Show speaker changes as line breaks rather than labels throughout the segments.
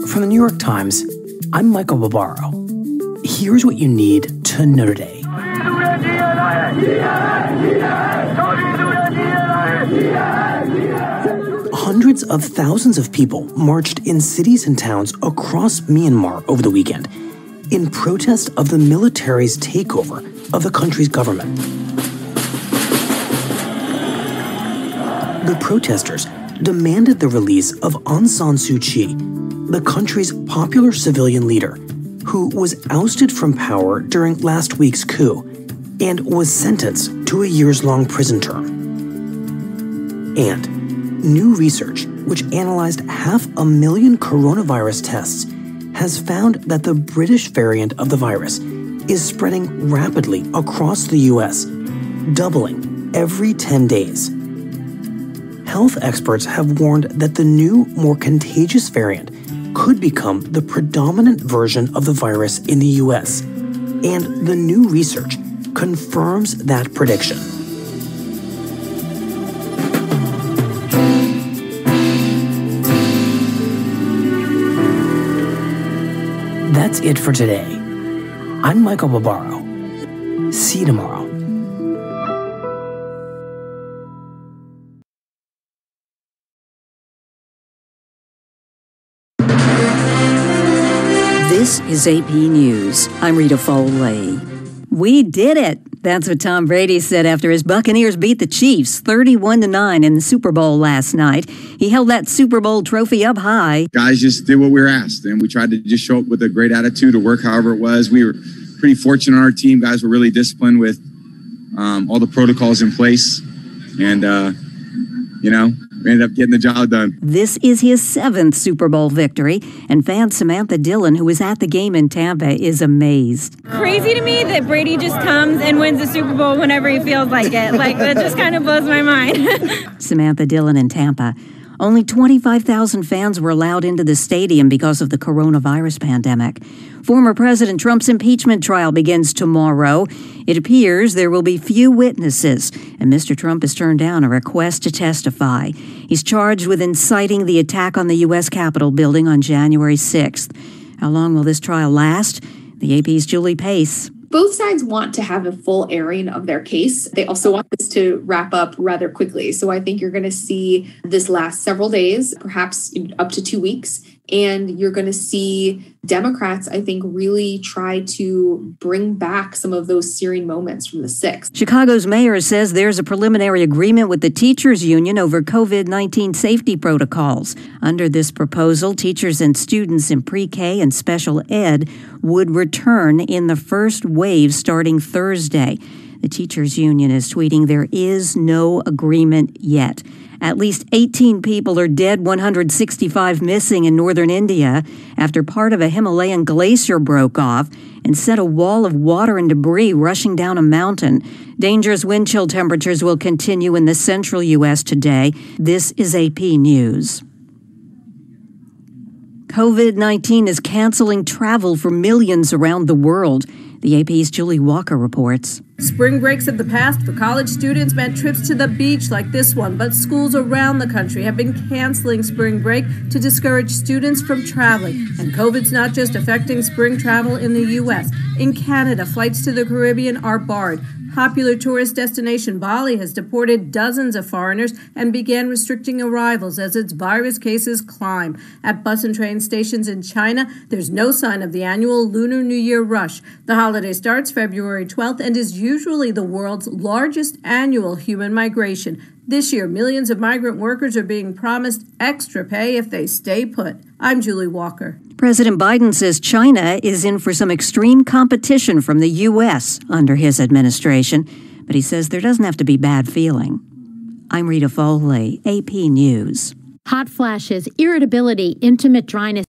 From the New York Times, I'm Michael Barbaro. Here's what you need to know today. Hundreds of thousands of people marched in cities and towns across Myanmar over the weekend in protest of the military's takeover of the country's government. The protesters demanded the release of Aung San Suu Kyi, the country's popular civilian leader, who was ousted from power during last week's coup and was sentenced to a years-long prison term. And new research, which analyzed 500,000 coronavirus tests, has found that the British variant of the virus is spreading rapidly across the U.S., doubling every 10 days. Health experts have warned that the new, more contagious variant could become the predominant version of the virus in the U.S., and the new research confirms that prediction. That's it for today. I'm Michael Barbaro. See you tomorrow.
This is AP News. I'm Rita Foley. We did it. That's what Tom Brady said after his Buccaneers beat the Chiefs 31-9 in the Super Bowl last night. He held that Super Bowl trophy up high.
Guys just did what we were asked, and we tried to just show up with a great attitude to work however it was. We were pretty fortunate on our team. Guys were really disciplined with all the protocols in place, and, we ended up getting the job done.
This is his 7th Super Bowl victory, and fan Samantha Dillon, who was at the game in Tampa, is amazed.
Crazy to me that Brady just comes and wins the Super Bowl whenever he feels like it. That just kind of blows my mind.
Samantha Dillon in Tampa. Only 25,000 fans were allowed into the stadium because of the coronavirus pandemic. Former President Trump's impeachment trial begins tomorrow. It appears there will be few witnesses, and Mr. Trump has turned down a request to testify. He's charged with inciting the attack on the U.S. Capitol building on January 6th. How long will this trial last? The AP's Julie Pace.
Both sides want to have a full airing of their case. They also want this to wrap up rather quickly. So I think you're going to see this last several days, perhaps up to 2 weeks. And you're going to see Democrats, I think, really try to bring back some of those searing moments from the 6th.
Chicago's mayor says there's a preliminary agreement with the teachers union over COVID-19 safety protocols. Under this proposal, teachers and students in pre-K and special ed would return in the first wave starting Thursday. The teachers union is tweeting there is no agreement yet. At least 18 people are dead, 165 missing in northern India after part of a Himalayan glacier broke off and sent a wall of water and debris rushing down a mountain. Dangerous wind chill temperatures will continue in the central U.S. today. This is AP News. COVID-19 is canceling travel for millions around the world. The AP's Julie Walker reports.
Spring breaks of the past for college students meant trips to the beach like this one, but schools around the country have been canceling spring break to discourage students from traveling. And COVID's not just affecting spring travel in the U.S. In Canada, flights to the Caribbean are barred. Popular tourist destination Bali has deported dozens of foreigners and began restricting arrivals as its virus cases climb. At bus and train stations in China, there's no sign of the annual Lunar New Year rush. The holiday starts February 12th and is usually the world's largest annual human migration. This year, millions of migrant workers are being promised extra pay if they stay put. I'm Julie Walker.
President Biden says China is in for some extreme competition from the U.S. under his administration, but he says there doesn't have to be bad feeling. I'm Rita Foley, AP News.
Hot flashes, irritability, intimate dryness.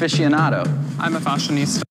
Aficionado.
I'm a fashionista.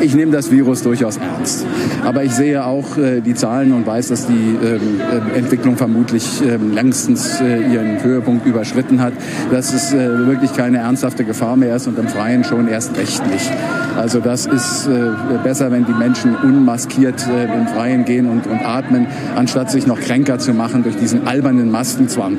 Ich nehme das Virus durchaus ernst. Aber ich sehe auch die Zahlen und weiß, dass die Entwicklung vermutlich längstens ihren Höhepunkt überschritten hat, dass es wirklich keine ernsthafte Gefahr mehr ist und im Freien schon erst recht nicht. Also das ist besser, wenn die Menschen unmaskiert im Freien gehen und atmen, anstatt sich noch kränker zu machen durch diesen albernen Maskenzwang.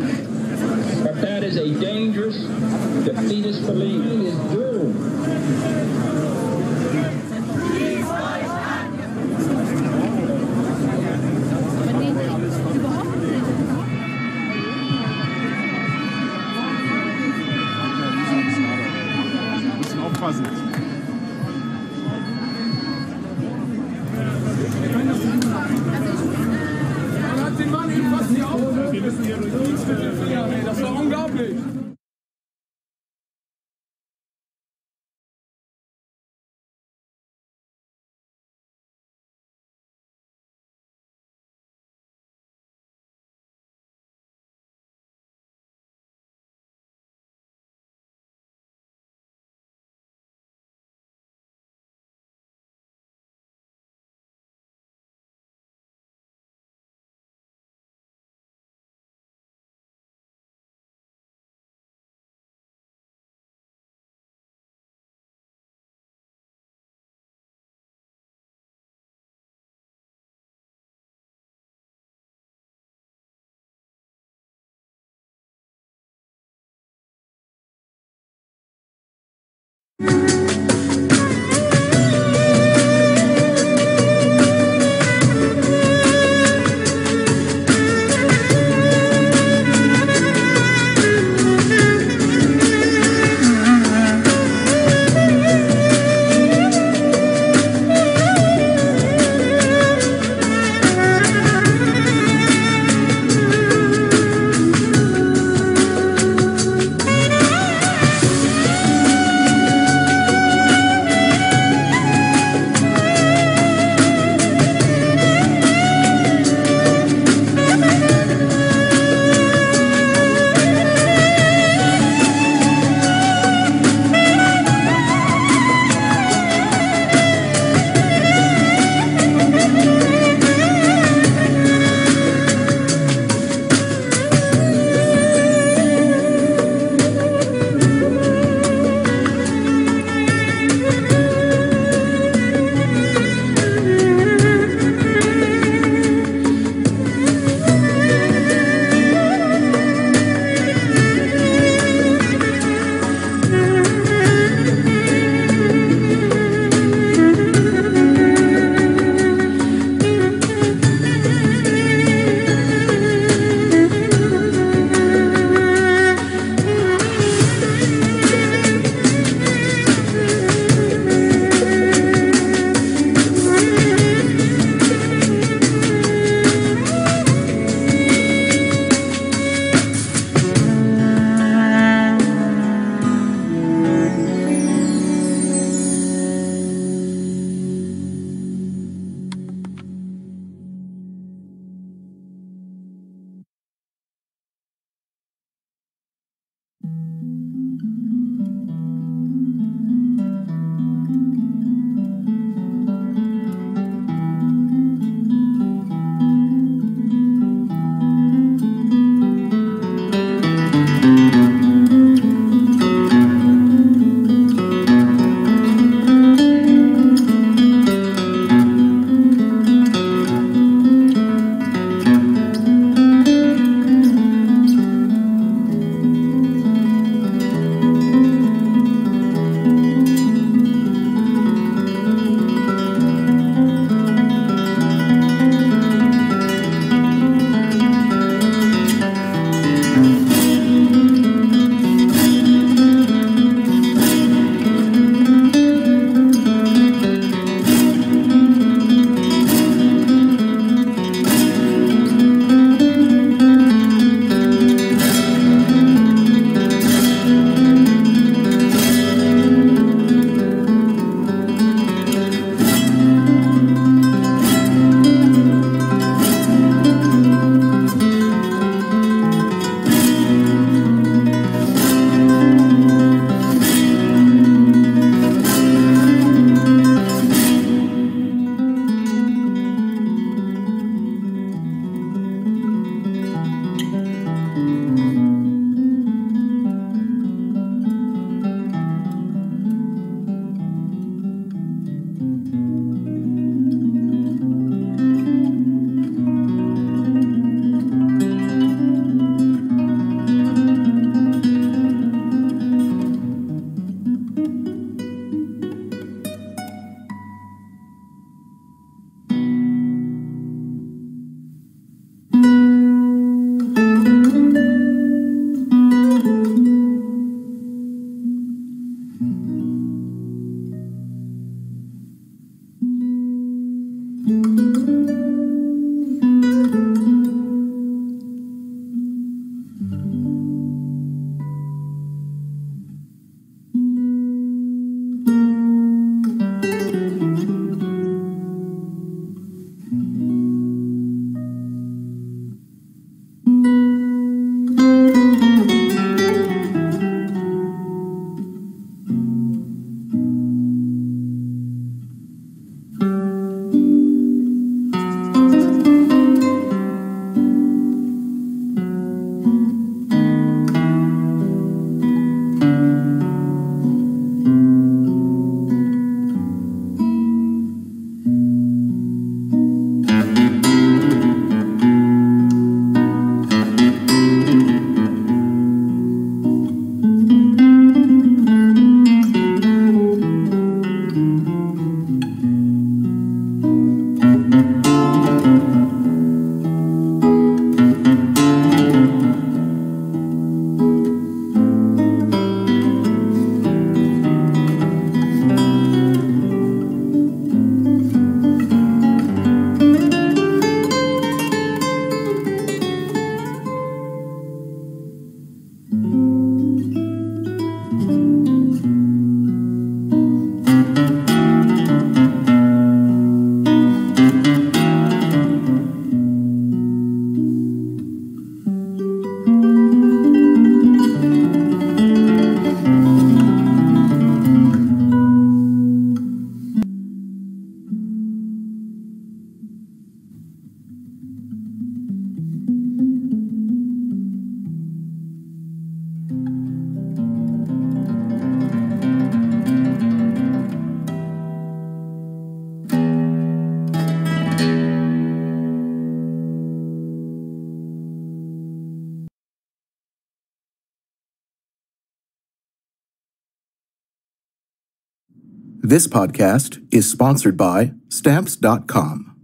This podcast is sponsored by Stamps.com.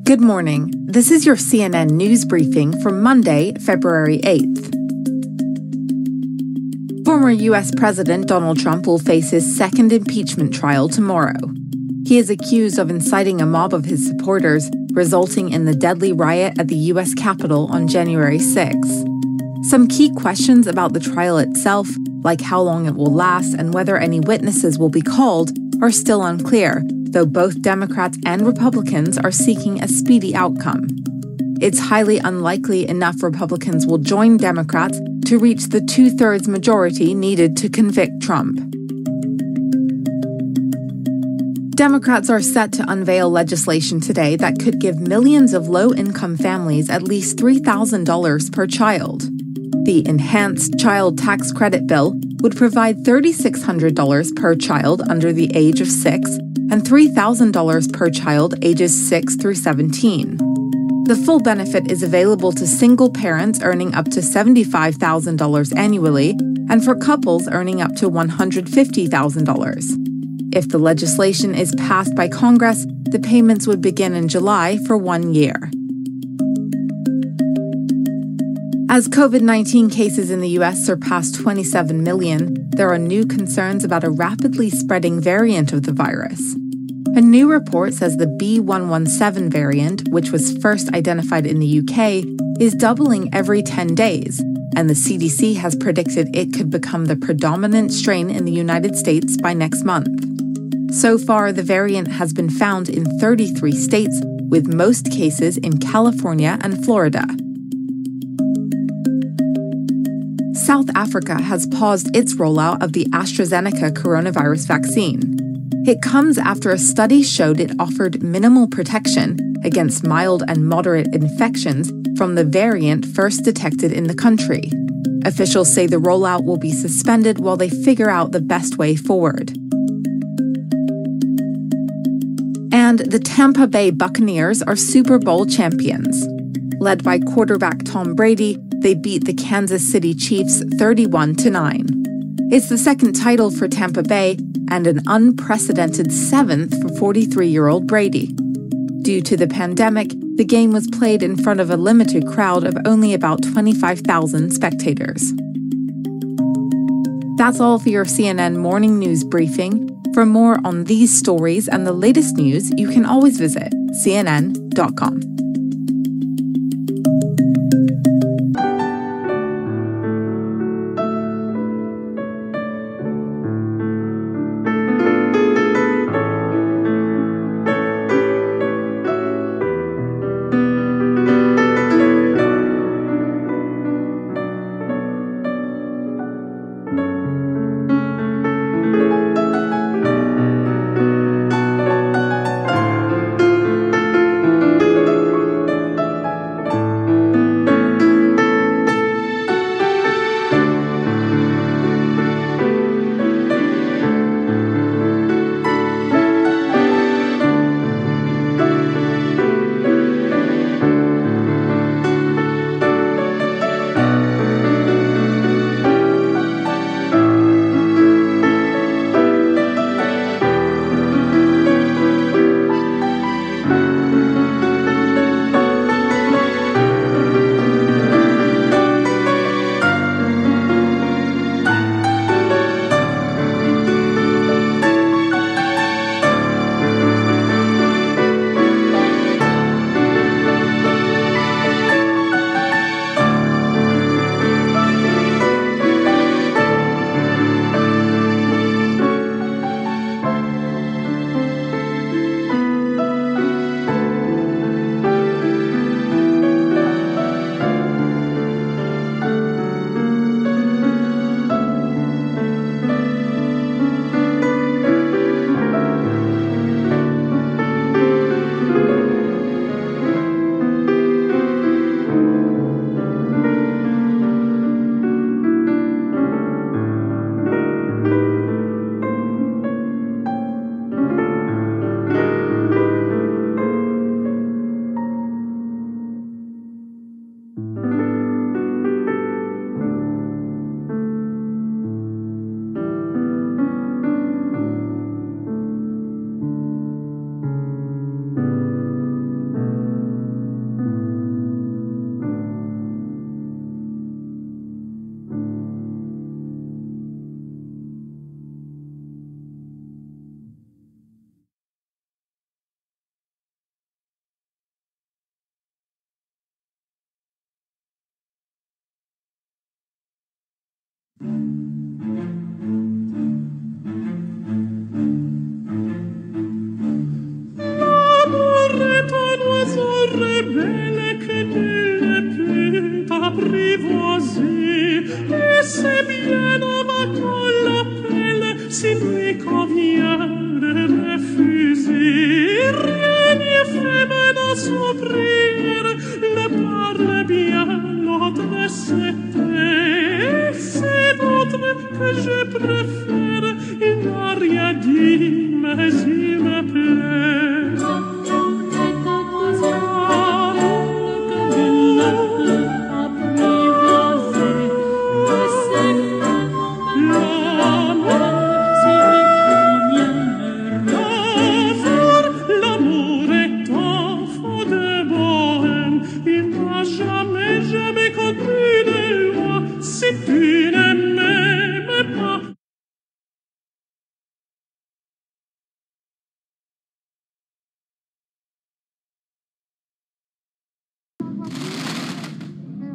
Good morning. This is your CNN news briefing for Monday, February 8th. Former U.S. President Donald Trump will face his second impeachment trial tomorrow. He is accused of inciting a mob of his supporters, resulting in the deadly riot at the U.S. Capitol on January 6. Some key questions about the trial itself, like how long it will last and whether any witnesses will be called, are still unclear, though both Democrats and Republicans are seeking a speedy outcome. It's highly unlikely enough Republicans will join Democrats to reach the two-thirds majority needed to convict Trump. Democrats are set to unveil legislation today that could give millions of low-income families at least $3,000 per child. The Enhanced Child Tax Credit bill would provide $3,600 per child under the age of 6 and $3,000 per child ages 6 through 17. The full benefit is available to single parents earning up to $75,000 annually and for couples earning up to $150,000. If the legislation is passed by Congress, the payments would begin in July for 1 year. As COVID-19 cases in the U.S. surpass 27 million, there are new concerns about a rapidly spreading variant of the virus. A new report says the B.1.1.7 variant, which was first identified in the UK, is doubling every 10 days, and the CDC has predicted it could become the predominant strain in the United States by next month. So far, the variant has been found in 33 states, with most cases in California and Florida. South Africa has paused its rollout of the AstraZeneca coronavirus vaccine. It comes after a study showed it offered minimal protection against mild and moderate infections from the variant first detected in the country. Officials say the rollout will be suspended while they figure out the best way forward. And the Tampa Bay Buccaneers are Super Bowl champions. Led by quarterback Tom Brady, they beat the Kansas City Chiefs 31-9. It's the second title for Tampa Bay and an unprecedented seventh for 43-year-old Brady. Due to the pandemic, the game was played in front of a limited crowd of only about 25,000 spectators. That's all for your CNN Morning News Briefing. For more on these stories and the latest news, you can always visit cnn.com.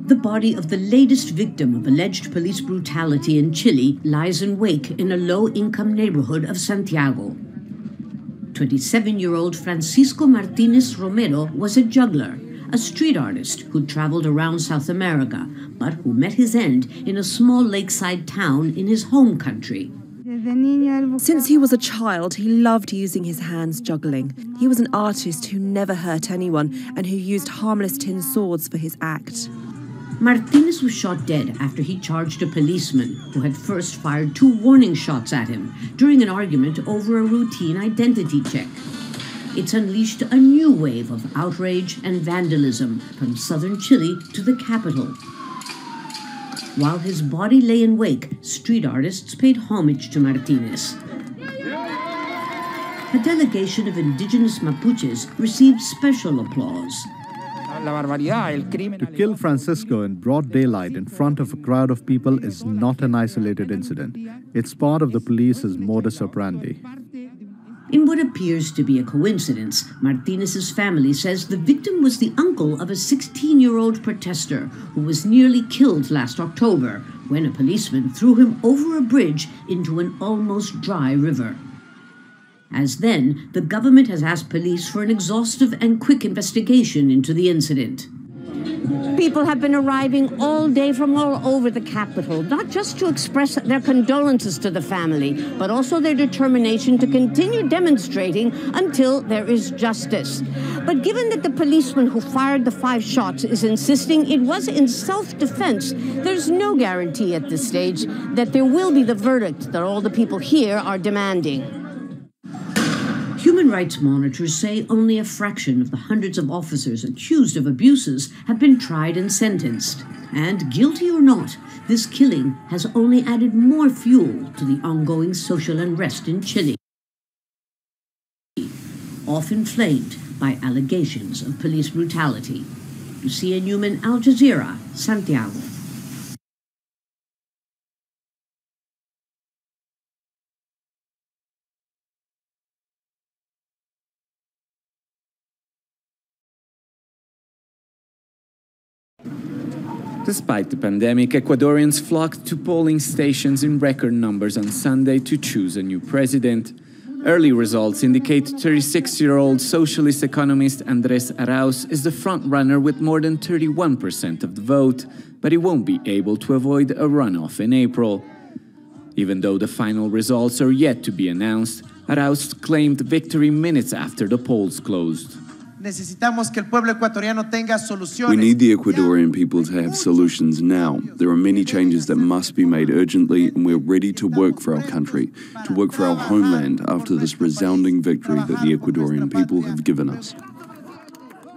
The body of the latest victim of alleged police brutality in Chile lies in wake in a low-income neighborhood of Santiago. 27-year-old Francisco Martinez Romero was a juggler, a street artist who traveled around South America, but who met his end in a small lakeside town in his home country.
Since he was a child, he loved using his hands juggling. He was an artist who never hurt anyone and who used harmless tin swords for his act.
Martinez was shot dead after he charged a policeman who had first fired 2 warning shots at him during an argument over a routine identity check. It's unleashed a new wave of outrage and vandalism from southern Chile to the capital. While his body lay in wake, street artists paid homage to Martinez. A delegation of indigenous Mapuches received special applause.
To kill Francisco in broad daylight in front of a crowd of people is not an isolated incident. It's part of the police's modus operandi.
In what appears to be a coincidence, Martinez's family says the victim was the uncle of a 16-year-old protester who was nearly killed last October when a policeman threw him over a bridge into an almost dry river. As then, the government has asked police for an exhaustive and quick investigation into the incident.
People have been arriving all day from all over the capital, not just to express their condolences to the family, but also their determination to continue demonstrating until there is justice. But given that the policeman who fired the 5 shots is insisting it was in self-defense, there's no guarantee at this stage that there will be the verdict that all the people here are demanding.
Human rights monitors say only a fraction of the hundreds of officers accused of abuses have been tried and sentenced. And guilty or not, this killing has only added more fuel to the ongoing social unrest in Chile, often inflamed by allegations of police brutality. Lucia Newman, Al Jazeera, Santiago.
Despite the pandemic, Ecuadorians flocked to polling stations in record numbers on Sunday to choose a new president. Early results indicate 36-year-old socialist economist Andrés Arauz is the front-runner with more than 31% of the vote, but he won't be able to avoid a runoff in April. Even though the final results are yet to be announced, Arauz claimed victory minutes after the polls closed.
We need the Ecuadorian people to have solutions now. There are many changes that must be made urgently, and we're ready to work for our country, to work for our homeland after this resounding victory that the Ecuadorian people have given us.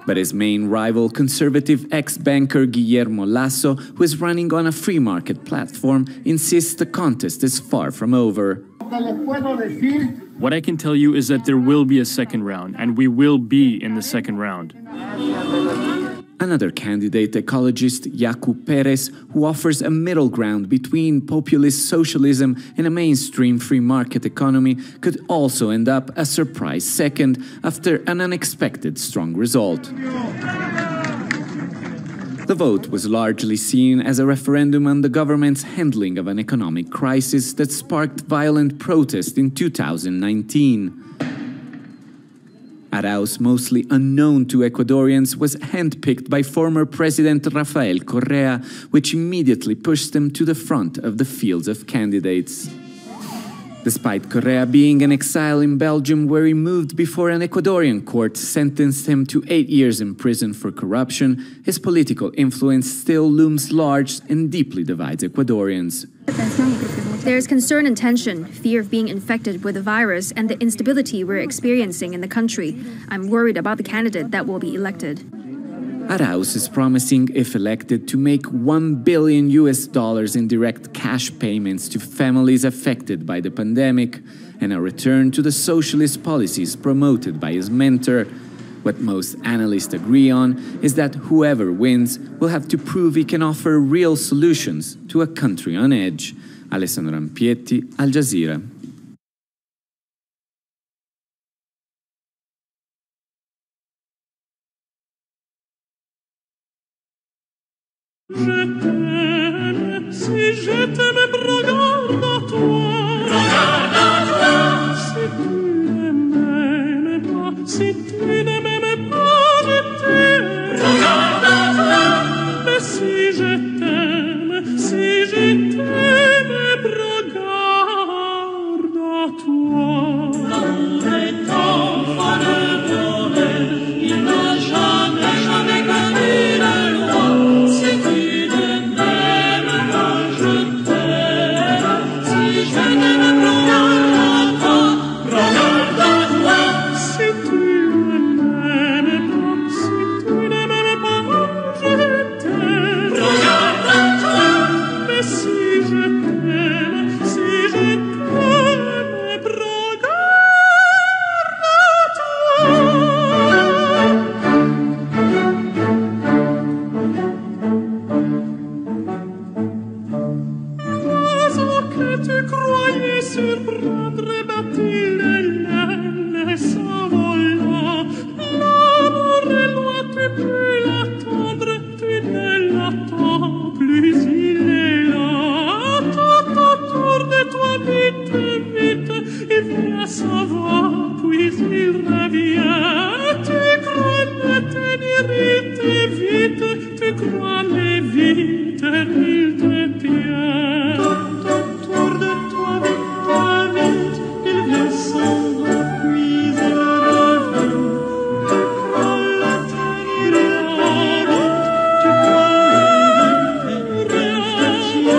But his main rival, conservative ex-banker Guillermo Lasso, who is running on a free market platform, insists the contest is far from over.
What I can tell you is that there will be a second round, and we will be in the second round.
Another candidate, ecologist Yacu Perez, who offers a middle ground between populist socialism and a mainstream free market economy, could also end up a surprise second after an unexpected strong result. The vote was largely seen as a referendum on the government's handling of an economic crisis that sparked violent protest in 2019. Arauz, mostly unknown to Ecuadorians, was handpicked by former President Rafael Correa, which immediately pushed him to the front of the fields of candidates. Despite Correa being in exile in Belgium, where he moved before an Ecuadorian court sentenced him to 8 years in prison for corruption, his political influence still looms large and deeply divides Ecuadorians.
There's concern and tension, fear of being infected with the virus, and the instability we're experiencing in the country. I'm worried about the candidate that will be elected.
Arauz is promising, if elected, to make $1 billion in direct cash payments to families affected by the pandemic and a return to the socialist policies promoted by his mentor. What most analysts agree on is that whoever wins will have to prove he can offer real solutions to a country on edge. Alessandro Ampietti, Al Jazeera.
Je t'aime, si je t'aime, regarde à toi. Regarde à toi. Si tu ne m'aimes pas, si tu ne m'aimes pas, je t'aime. Regarde à toi. Mais si je t'aime, si je t'aime, regarde à toi. L'amour est enfant de bonheur, il n'a jamais, jamais connu la loi. Si tu ne m'aimes pas, je t'aime. Si je t'aime, regarde à toi, regarde à toi. Si tu ne m'aimes pas, si tu ne m'aimes pas, je t'aime. Regarde à toi. Mais si je t'aime, si je t'aime, regarde à toi. Tu croyais surprendre, bat-il l'aile, s'envola. L'amour est loin, tu peux l'attendre, tu ne l'attends plus, il est là. Tout autour de toi, vite, vite, il vient s'en va, puis il revient. Tu crois le tenir, il te vite, tu crois le vite, il te tient. Autour de toi, vite, vite, il vient s'en va, puis il revient. Tu crois le tenir en route, tu crois le vite,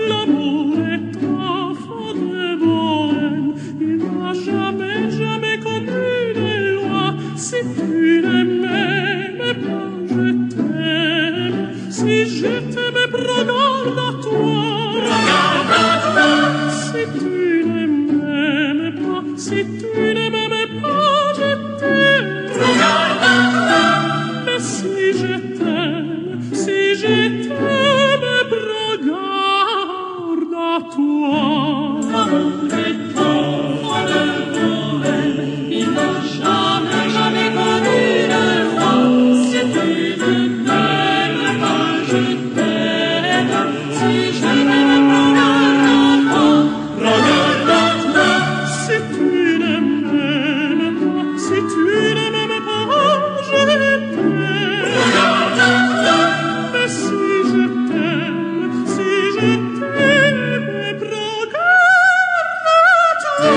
l'amour est enfant de bohème, il n'a jamais, jamais connu les lois. Si tu ne m'aimes pas, je t'aime. Si je t'aime, regarde à toi. Si tu ne m'aimes pas, si tu ne m'aimes pas, je t'aime. Regarde à toi. Mais si je t'aime, si je t'aime, regarde à toi. L'amour est enfant de bonheur, il n'a jamais, jamais connu de loi. Si tu ne m'aimes pas, je t'aime. Si je t'aime, regarde à toi. Regarde à toi. Si tu ne m'aimes pas, si tu ne m'aimes pas, je t'aime. Regarde à toi. Mais si je t'aime, si je t'aime, regarde à toi.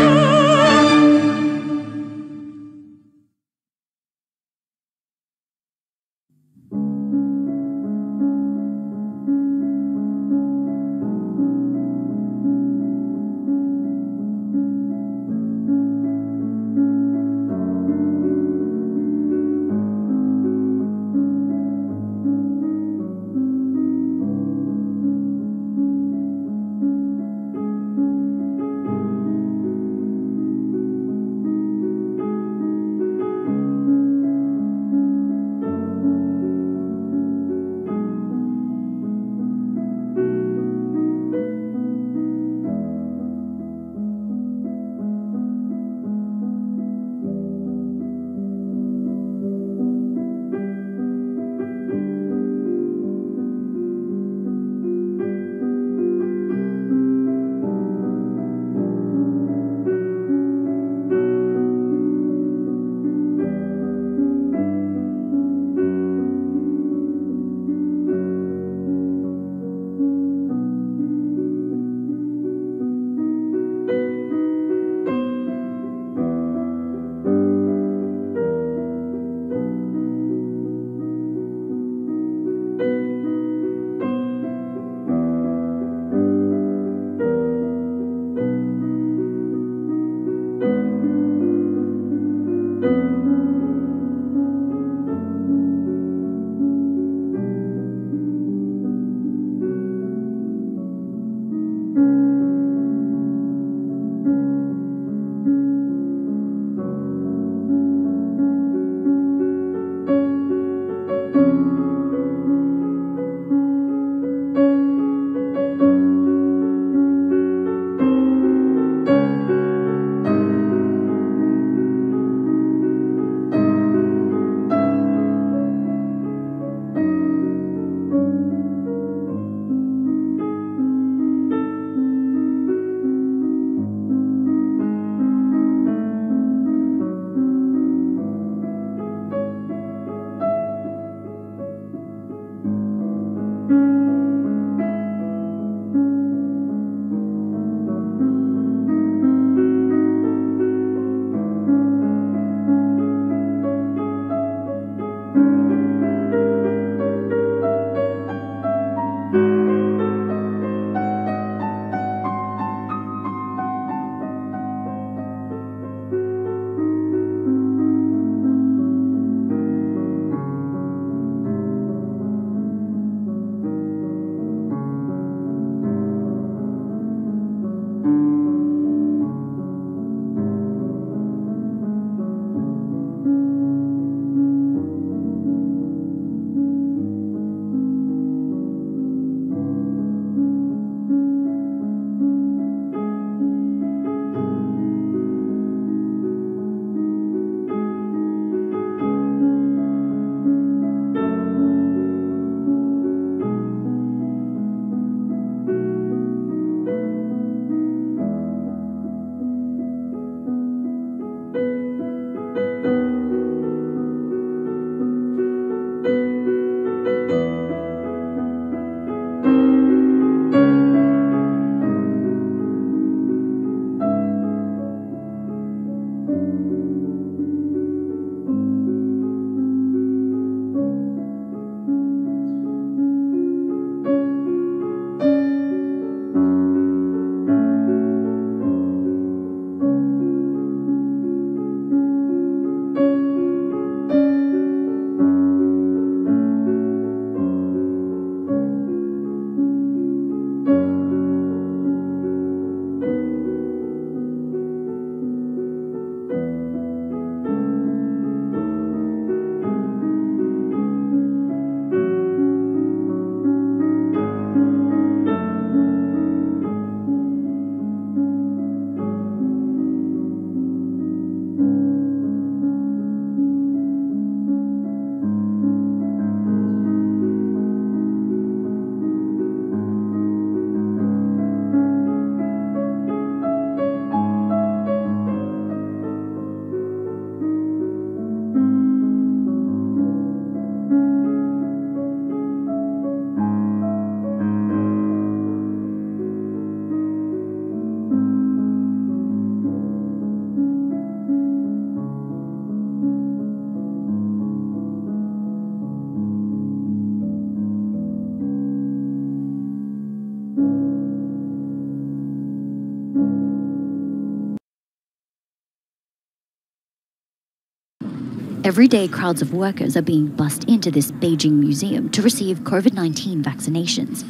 Every day, crowds of workers are being bussed into this Beijing museum to receive COVID-19 vaccinations.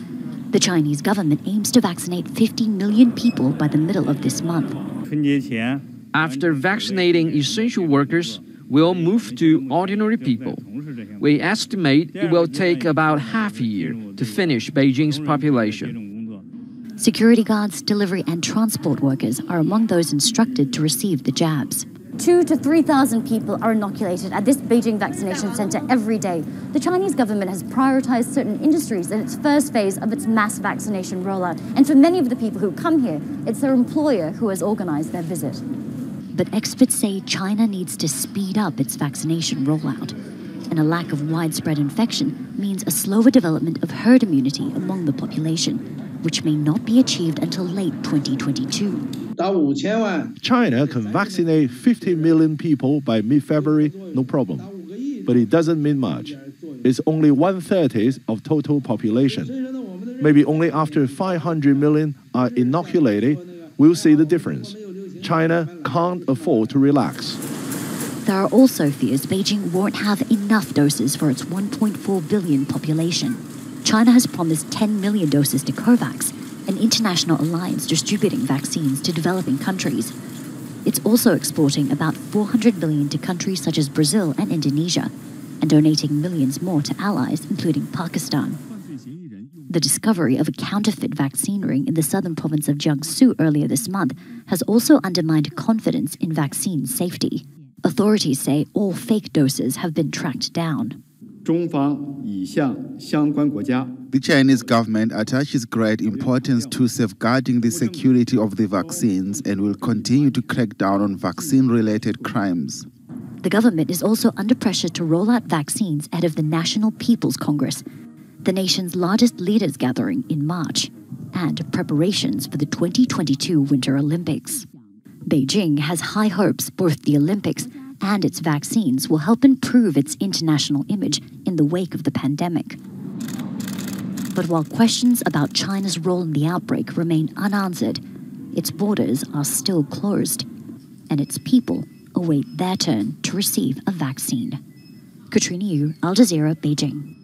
The Chinese government aims to vaccinate 50 million people by the middle of this month.
After vaccinating essential workers, we'll move to ordinary people. We estimate it will take about half a year to finish Beijing's population.
Security guards, delivery and transport workers are among those instructed to receive the jabs.
2,000 to 3,000 people are inoculated at this Beijing vaccination center every day. The Chinese government has prioritized certain industries in its first phase of its mass vaccination rollout. And for many of the people who come here, it's their employer who has organized their visit.
But experts say China needs to speed up its vaccination rollout. And a lack of widespread infection means a slower development of herd immunity among the population, which may not be achieved until late 2022.
China can vaccinate 50 million people by mid-February, no problem. But it doesn't mean much. It's only 1/30 of total population. Maybe only after 500 million are inoculated, we'll see the difference. China can't afford to relax.
There are also fears Beijing won't have enough doses for its 1.4 billion population. China has promised 10 million doses to COVAX, an international alliance distributing vaccines to developing countries. It's also exporting about 400 million to countries such as Brazil and Indonesia, and donating millions more to allies, including Pakistan. The discovery of a counterfeit vaccine ring in the southern province of Jiangsu earlier this month has also undermined confidence in vaccine safety. Authorities say all fake doses have been tracked down.
The Chinese government attaches great importance to safeguarding the security of the vaccines and will continue to crack down on vaccine-related crimes.
The government is also under pressure to roll out vaccines ahead of the National People's Congress, the nation's largest leaders gathering in March, and preparations for the 2022 Winter Olympics. Beijing has high hopes both the Olympics and its vaccines will help improve its international image in the wake of the pandemic. But while questions about China's role in the outbreak remain unanswered, its borders are still closed, and its people await their turn to receive a vaccine. Katrina Yu, Al Jazeera, Beijing.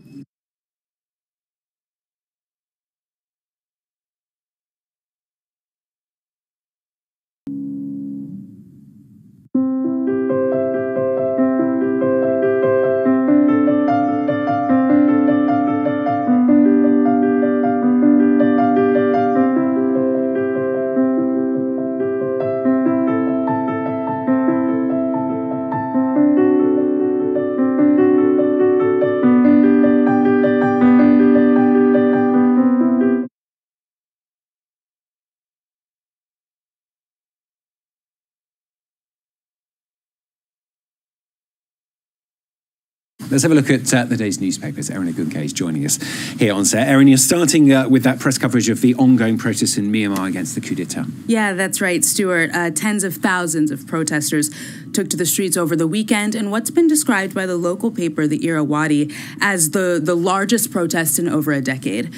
Let's have a look at the day's newspapers. Erin Agunke is joining us here on set. Erin, you're starting with that press coverage of the ongoing protests in Myanmar against the coup d'etat.
Yeah, that's right, Stuart. Tens of thousands of protesters took to the streets over the weekend in what's been described by the local paper, the Irrawaddy, as the largest protest in over a decade.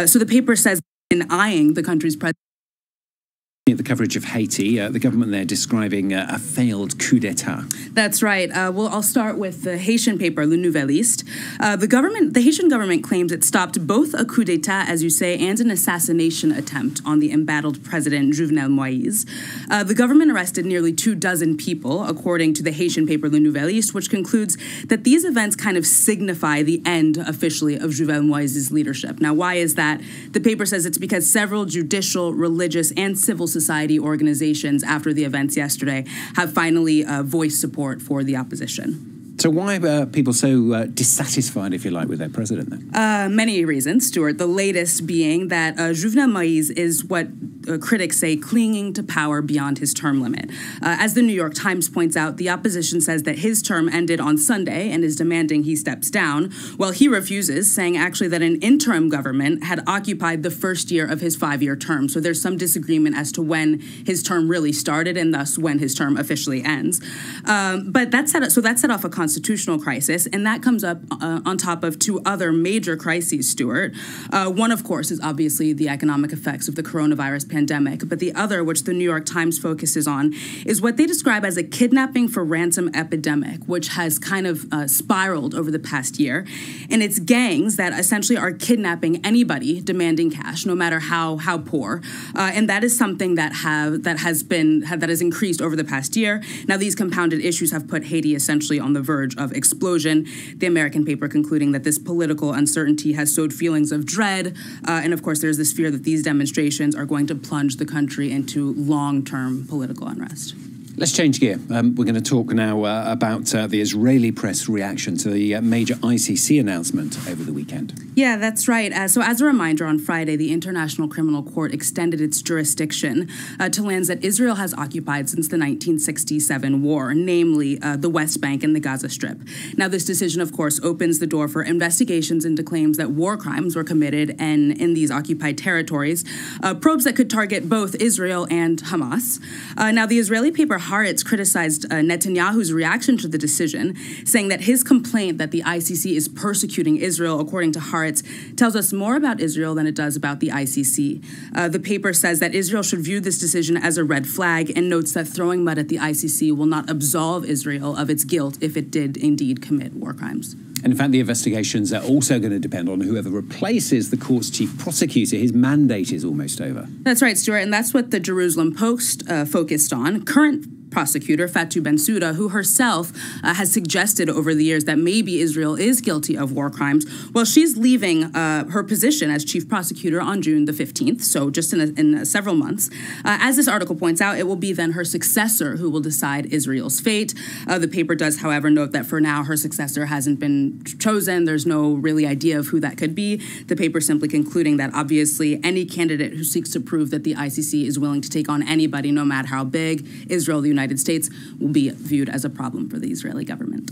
So the paper says in eyeing the country's president.
The coverage of Haiti, the government there describing a failed coup d'etat.
That's right. Well, I'll start with the Haitian paper, Le Nouvelliste. The Haitian government claims it stopped both a coup d'etat, as you say, and an assassination attempt on the embattled president Jovenel Moïse. The government arrested nearly 24 people, according to the Haitian paper Le Nouvelliste, which concludes that these events kind of signify the end, officially, of Jovenel Moïse's leadership. Now, why is that? The paper says it's because several judicial, religious, and civil society organizations after the events yesterday have finally voiced support for the opposition.
So why are people so dissatisfied, if you like, with their president then?
Many reasons, Stuart. The latest being that Jovenel Moïse is what critics say clinging to power beyond his term limit. As the New York Times points out, the opposition says that his term ended on Sunday and is demanding he steps down, while he refuses, saying actually that an interim government had occupied the first year of his 5-year term. So there's some disagreement as to when his term really started and thus when his term officially ends. But that set off a constitutional crisis, and that comes up on top of two other major crises, Stuart. One, of course, is obviously the economic effects of the coronavirus pandemic, but the other, which the New York Times focuses on, is what they describe as a kidnapping for ransom epidemic, which has kind of spiraled over the past year. And it's gangs that essentially are kidnapping anybody demanding cash, no matter how poor. And that is something that has increased over the past year. Now, these compounded issues have put Haiti essentially on the verge of explosion. The American paper concluding that this political uncertainty has sowed feelings of dread. And of course, there's this fear that these demonstrations are going to plunge the country into long-term political unrest.
Let's change gear. We're going to talk now about the Israeli press reaction to the major ICC announcement over the weekend.
Yeah, that's right. So as a reminder, on Friday, the International Criminal Court extended its jurisdiction to lands that Israel has occupied since the 1967 war, namely the West Bank and the Gaza Strip. Now, this decision, of course, opens the door for investigations into claims that war crimes were committed in these occupied territories, probes that could target both Israel and Hamas. Now, the Israeli paper Haaretz criticized Netanyahu's reaction to the decision, saying that his complaint that the ICC is persecuting Israel, according to Haaretz, tells us more about Israel than it does about the ICC. The paper says that Israel should view this decision as a red flag and notes that throwing mud at the ICC will not absolve Israel of its guilt if it did indeed commit war crimes.
And in fact, the investigations are also going to depend on whoever replaces the court's chief prosecutor. His mandate is almost over.
That's right, Stuart, and that's what the Jerusalem Post focused on. Current prosecutor Fatou Bensouda, who herself has suggested over the years that maybe Israel is guilty of war crimes. Well, she's leaving her position as chief prosecutor on June the 15th, so just in several months. As this article points out, it will be then her successor who will decide Israel's fate. The paper does, however, note that for now her successor hasn't been chosen. There's no really idea of who that could be. The paper simply concluding that obviously any candidate who seeks to prove that the ICC is willing to take on anybody, no matter how big, Israel, the United States, will be viewed as a problem for the Israeli government.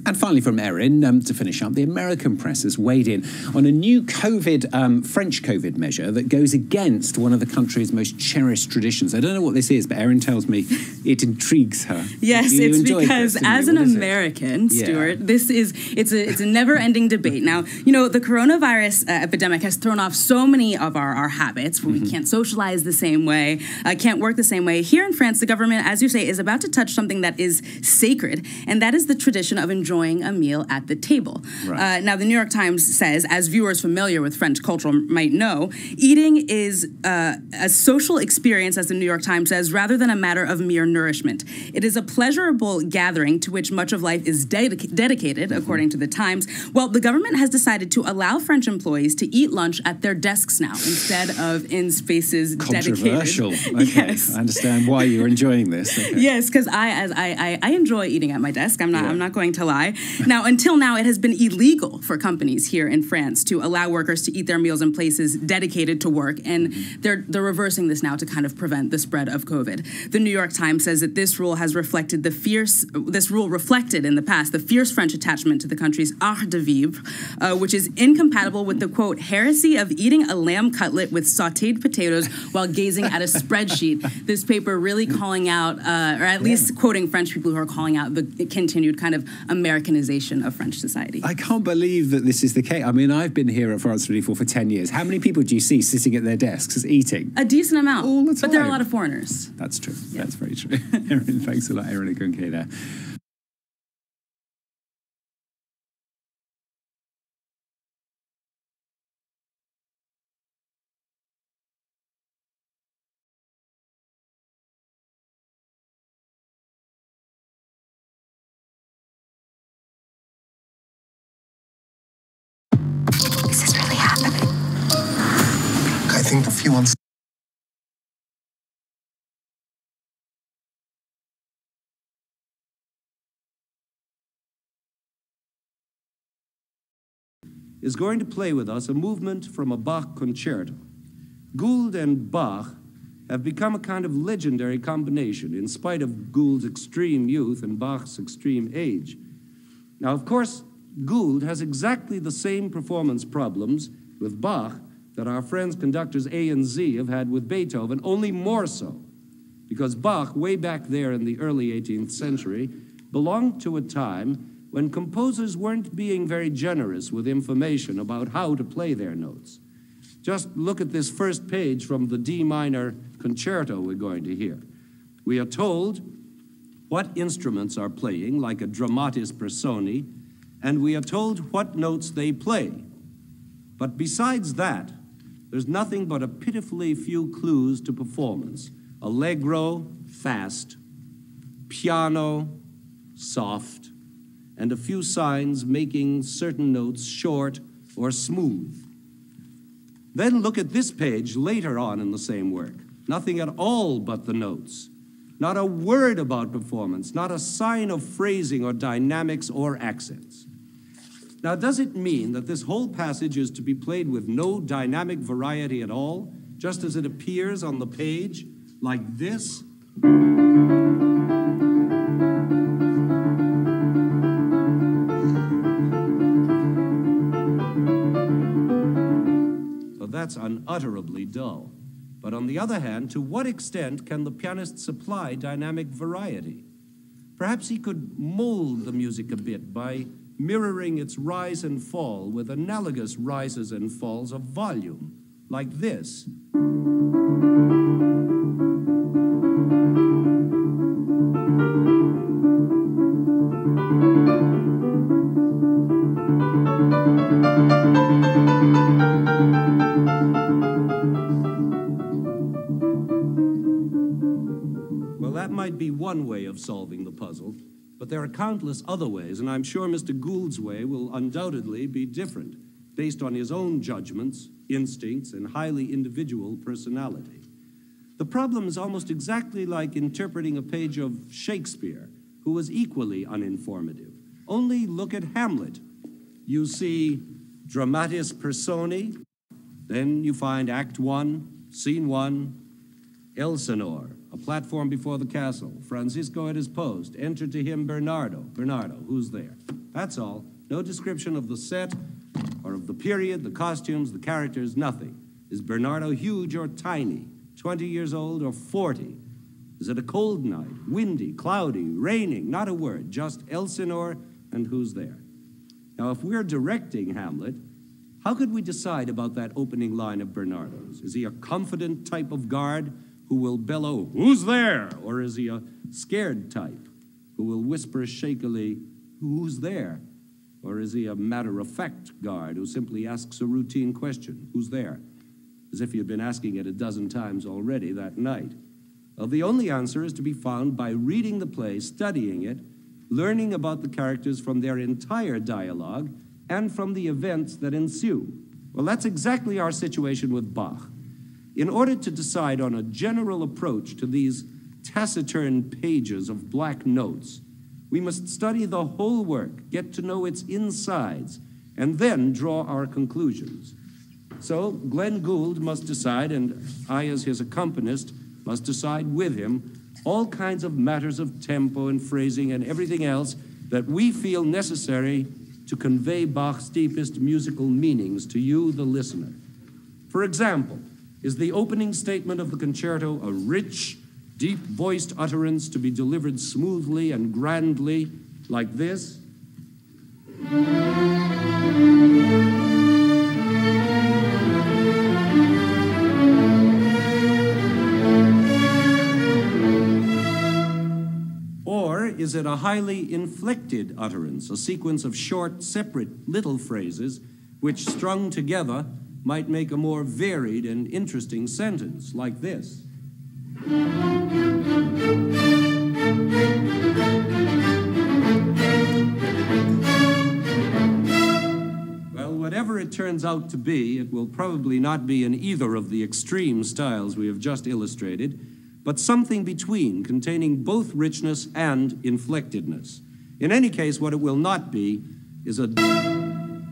And finally from Erin, to finish up, the American press has weighed in on a new French COVID measure that goes against one of the country's most cherished traditions. I don't know what this is, but Erin tells me it intrigues her.
Yes, it's because as an American, Stuart, it's a never-ending debate. Now, you know, the coronavirus epidemic has thrown off so many of our habits where we can't socialize the same way, can't work the same way. Here in France, the government, as you say, is about to touch something that is sacred, and that is the tradition of enjoying a meal at the table. Right. Now, the New York Times says, as viewers familiar with French culture might know, eating is a social experience, as the New York Times says, rather than a matter of mere nourishment. It is a pleasurable gathering to which much of life is dedicated, according to the Times. Well, the government has decided to allow French employees to eat lunch at their desks now, instead of in spaces dedicated.
Controversial. Okay, yes. I understand why you're enjoying this. Okay.
Yes, because I enjoy eating at my desk. I'm not going to lie. Now, until now, it has been illegal for companies here in France to allow workers to eat their meals in places dedicated to work, and they're reversing this now to kind of prevent the spread of COVID. The New York Times says that this rule reflected in the past the fierce French attachment to the country's art de vivre, which is incompatible with the, quote, heresy of eating a lamb cutlet with sautéed potatoes while gazing at a spreadsheet. This paper really calling out, or at least quoting French people who are calling out the continued kind of Americanization of French society.
I can't believe that this is the case. I mean, I've been here at France 24 for 10 years. How many people do you see sitting at their desks eating?
A decent amount.
All the time.
But there are a lot of foreigners.
That's true. Yeah. That's very true. Erin, thanks a lot. Erin Agunke there.
I think a few months
is going to play with us a movement from a Bach concerto. Gould and Bach have become a kind of legendary combination in spite of Gould's extreme youth and Bach's extreme age. Now, of course, Gould has exactly the same performance problems with Bach that our friends conductors A and Z have had with Beethoven, only more so, because Bach, way back there in the early 18th century, belonged to a time when composers weren't being very generous with information about how to play their notes. Just look at this first page from the D minor concerto we're going to hear. We are told what instruments are playing, like a dramatis personae, and we are told what notes they play. But besides that, there's nothing but a pitifully few clues to performance. Allegro, fast, piano, soft, and a few signs making certain notes short or smooth. Then look at this page later on in the same work. Nothing at all but the notes. Not a word about performance, not a sign of phrasing or dynamics or accents. Now, does it mean that this whole passage is to be played with no dynamic variety at all, just as it appears on the page, like this? So that's unutterably dull. But on the other hand, to what extent can the pianist supply dynamic variety? Perhaps he could mold the music a bit by mirroring its rise and fall with analogous rises and falls of volume, like this. Well, that might be one way of solving the puzzle, but there are countless other ways, and I'm sure Mr. Gould's way will undoubtedly be different, based on his own judgments, instincts, and highly individual personality. The problem is almost exactly like interpreting a page of Shakespeare, who was equally uninformative. Only look at Hamlet. You see dramatis personae, then you find Act 1, Scene 1, Elsinore, a platform before the castle. Francisco at his post. Enter to him Bernardo. Bernardo, who's there? That's all. No description of the set or of the period, the costumes, the characters, nothing. Is Bernardo huge or tiny? 20 years old or 40? Is it a cold night, windy, cloudy, raining? Not a word, just Elsinore and who's there. Now, if we're directing Hamlet, how could we decide about that opening line of Bernardo's? Is he a confident type of guard who will bellow, "Who's there?" Or is he a scared type who will whisper shakily, "Who's there?" Or is he a matter-of-fact guard who simply asks a routine question, "Who's there?" as if he had been asking it a dozen times already that night? Well, the only answer is to be found by reading the play, studying it, learning about the characters from their entire dialogue, and from the events that ensue. Well, that's exactly our situation with Bach. In order to decide on a general approach to these taciturn pages of black notes, we must study the whole work, get to know its insides, and then draw our conclusions. So Glenn Gould must decide, and I as his accompanist must decide with him, all kinds of matters of tempo and phrasing and everything else that we feel necessary to convey Bach's deepest musical meanings to you, the listener. For example, is the opening statement of the concerto a rich, deep-voiced utterance to be delivered smoothly and grandly like this? Or is it a highly inflected utterance, a sequence of short, separate little phrases which, strung together, might make a more varied and interesting sentence, like this? Well, whatever it turns out to be, it will probably not be in either of the extreme styles we have just illustrated, but something between, containing both richness and inflectedness. In any case, what it will not be is a...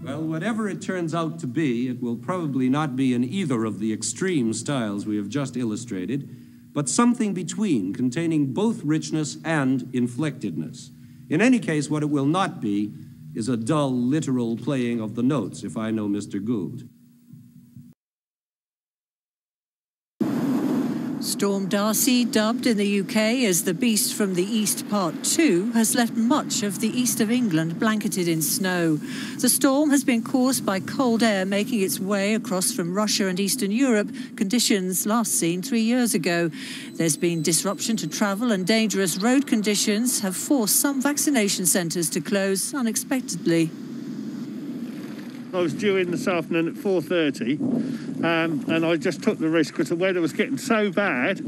Well, whatever it turns out to be, it will probably not be in either of the extreme styles we have just illustrated, but something between, containing both richness and inflectedness. In any case, what it will not be is a dull, literal playing of the notes, if I know Mr. Gould.
Storm Darcy, dubbed in the UK as the Beast from the East Part 2, has left much of the east of England blanketed in snow. The storm has been caused by cold air making its way across from Russia and Eastern Europe, conditions last seen 3 years ago. There's been disruption to travel, and dangerous road conditions have forced some vaccination centres to close unexpectedly.
I was due in this afternoon at 4:30, and I just took the risk because the weather was getting so bad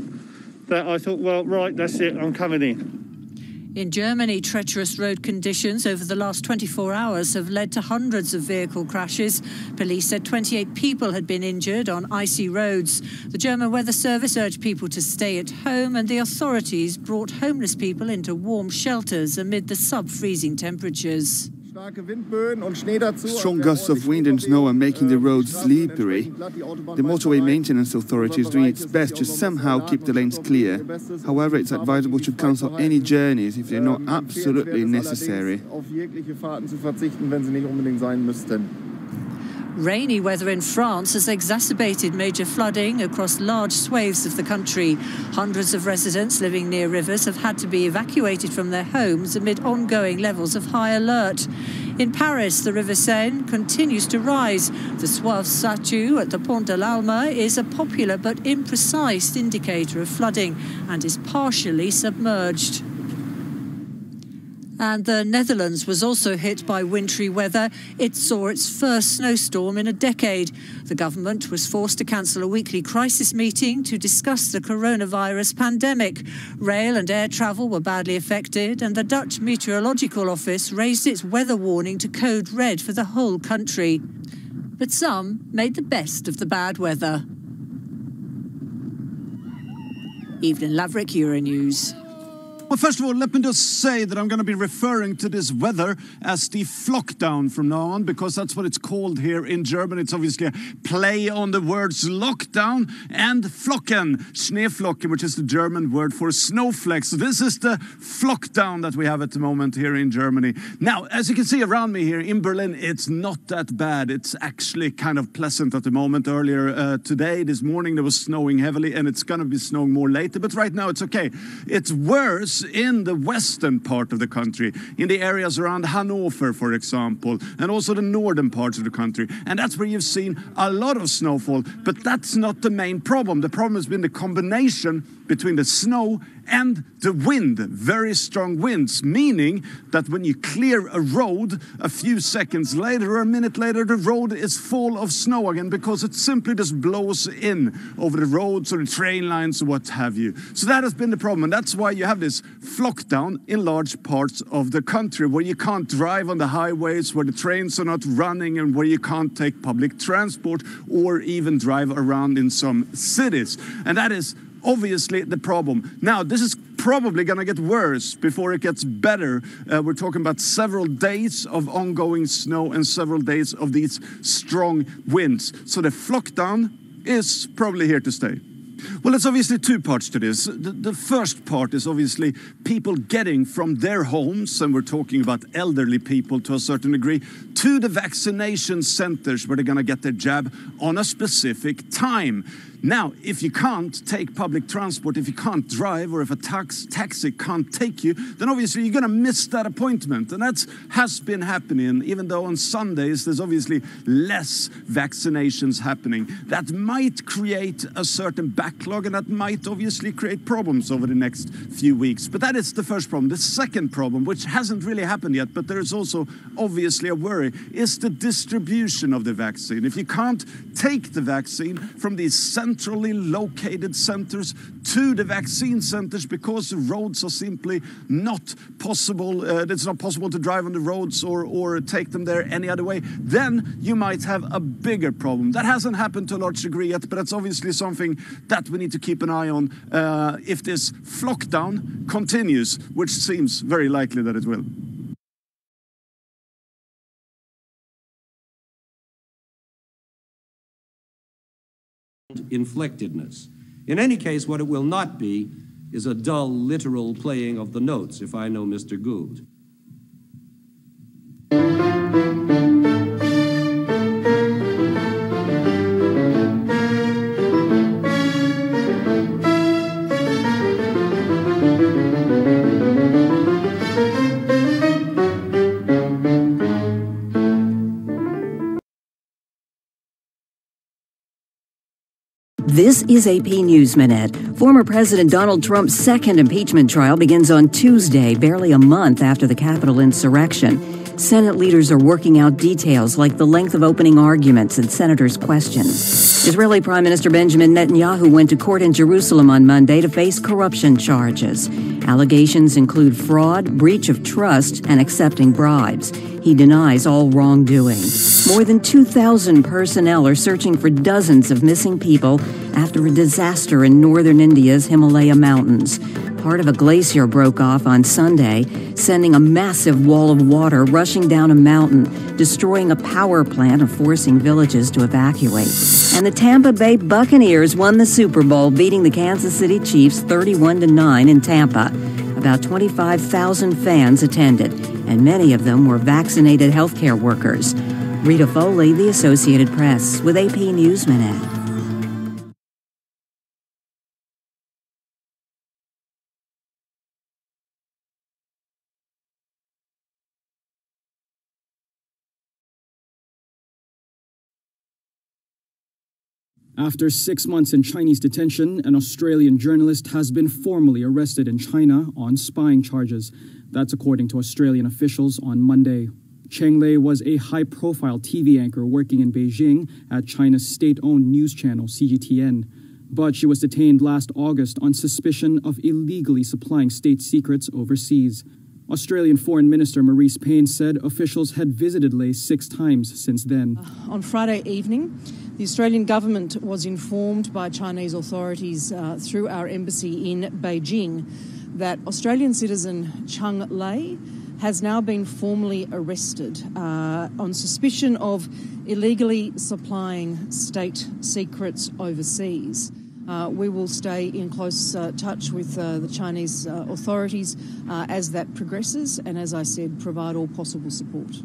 that I thought, well, right, that's it, I'm coming in.
In Germany, treacherous road conditions over the last 24 hours have led to hundreds of vehicle crashes. Police said 28 people had been injured on icy roads. The German Weather Service urged people to stay at home, and the authorities brought homeless people into warm shelters amid the sub-freezing temperatures.
Strong gusts of wind and snow are making the roads slippery. The motorway maintenance authority is doing its best to somehow keep the lanes clear. However, it's advisable to cancel any journeys if they're not absolutely necessary.
Rainy weather in France has exacerbated major flooding across large swathes of the country. Hundreds of residents living near rivers have had to be evacuated from their homes amid ongoing levels of high alert. In Paris, the River Seine continues to rise. The Soif statue at the Pont de l'Alma is a popular but imprecise indicator of flooding and is partially submerged. And the Netherlands was also hit by wintry weather. It saw its first snowstorm in a decade. The government was forced to cancel a weekly crisis meeting to discuss the coronavirus pandemic. Rail and air travel were badly affected, and the Dutch Meteorological Office raised its weather warning to code red for the whole country. But some made the best of the bad weather. Evelyn Laverick, Euronews.
Well, first of all, let me just say that I'm going to be referring to this weather as the flockdown from now on, because that's what it's called here in German. It's obviously a play on the words lockdown and flocken, Schneeflocken, which is the German word for snowflakes. So this is the flockdown that we have at the moment here in Germany. Now, as you can see around me here in Berlin, it's not that bad. It's actually kind of pleasant at the moment. Earlier today, this morning, there was snowing heavily, and it's going to be snowing more later. But right now, it's okay. It's worse in the western part of the country, in the areas around Hanover, for example, and also the northern parts of the country. And that's where you've seen a lot of snowfall, but that's not the main problem. The problem has been the combination between the snow and the wind, very strong winds, meaning that when you clear a road, a few seconds later or a minute later, the road is full of snow again, because it simply just blows in over the roads or the train lines or what have you. So that has been the problem, and that's why you have this flockdown in large parts of the country, where you can't drive on the highways, where the trains are not running, and where you can't take public transport or even drive around in some cities. And that is obviously the problem. Now, this is probably going to get worse before it gets better. We're talking about several days of ongoing snow and several days of these strong winds. So the flockdown is probably here to stay. Well, there's obviously two parts to this. The first part is obviously people getting from their homes, and we're talking about elderly people to a certain degree, to the vaccination centers where they're going to get their jab on a specific time. Now, if you can't take public transport, if you can't drive, or if a taxi can't take you, then obviously you're going to miss that appointment. And that has been happening, even though on Sundays there's obviously less vaccinations happening. That might create a certain backlog, and that might obviously create problems over the next few weeks. But that is the first problem. The second problem, which hasn't really happened yet, but there is also obviously a worry, is the distribution of the vaccine. If you can't take the vaccine from these centrally located centers to the vaccine centers because the roads are simply not possible, it's not possible to drive on the roads or take them there any other way, then you might have a bigger problem. That hasn't happened to a large degree yet, but that's obviously something that we need to keep an eye on if this flockdown continues, which seems very likely that it will.
Inflectedness. In any case, what it will not be is a dull, literal playing of the notes, if I know Mr. Gould.
This is AP News Minute. Former President Donald Trump's second impeachment trial begins on Tuesday, barely a month after the Capitol insurrection. Senate leaders are working out details like the length of opening arguments and senators' questions. Israeli Prime Minister Benjamin Netanyahu went to court in Jerusalem on Monday to face corruption charges. Allegations include fraud, breach of trust, and accepting bribes. He denies all wrongdoing. More than 2,000 personnel are searching for dozens of missing people after a disaster in northern India's Himalaya mountains. Part of a glacier broke off on Sunday, sending a massive wall of water rushing down a mountain, destroying a power plant and forcing villages to evacuate. And the Tampa Bay Buccaneers won the Super Bowl, beating the Kansas City Chiefs 31-9 in Tampa. About 25,000 fans attended, and many of them were vaccinated healthcare workers. Rita Foley, The Associated Press, with AP News Minute.
After 6 months in Chinese detention, an Australian journalist has been formally arrested in China on spying charges. That's according to Australian officials on Monday. Cheng Lei was a high-profile TV anchor working in Beijing at China's state-owned news channel CGTN. But she was detained last August on suspicion of illegally supplying state secrets overseas. Australian Foreign Minister Marise Payne said officials had visited Lei 6 times since then.
On Friday evening, the Australian government was informed by Chinese authorities through our embassy in Beijing that Australian citizen Cheng Lei has now been formally arrested on suspicion of illegally supplying state secrets overseas. We will stay in close touch with the Chinese authorities as that progresses and, as I said, provide all possible support.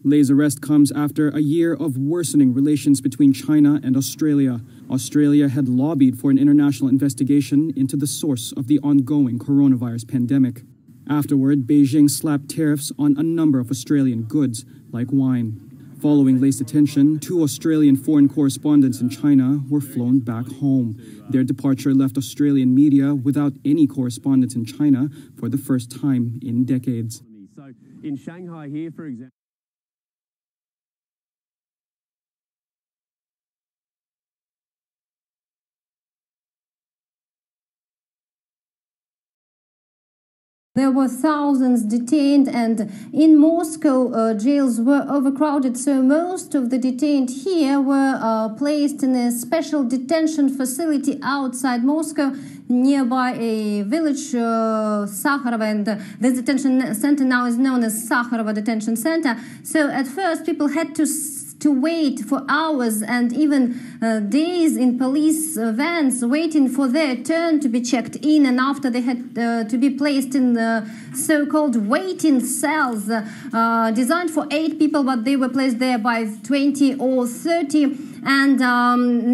Lei's arrest comes after a year of worsening relations between China and Australia. Australia had lobbied for an international investigation into the source of the ongoing coronavirus pandemic. Afterward, Beijing slapped tariffs on a number of Australian goods, like wine. Following Lei's detention, 2 Australian foreign correspondents in China were flown back home. Their departure left Australian media without any correspondents in China for the first time in decades.
So in Shanghai here, for example,
there were thousands detained, and in Moscow, jails were overcrowded, so most of the detained here were placed in a special detention facility outside Moscow, nearby a village, Sakharova, and this detention center now is known as Sakharova Detention Center. So at first, people had to wait for hours and even days in police vans waiting for their turn to be checked in, and after they had to be placed in the so-called waiting cells designed for 8 people, but they were placed there by 20 or 30. And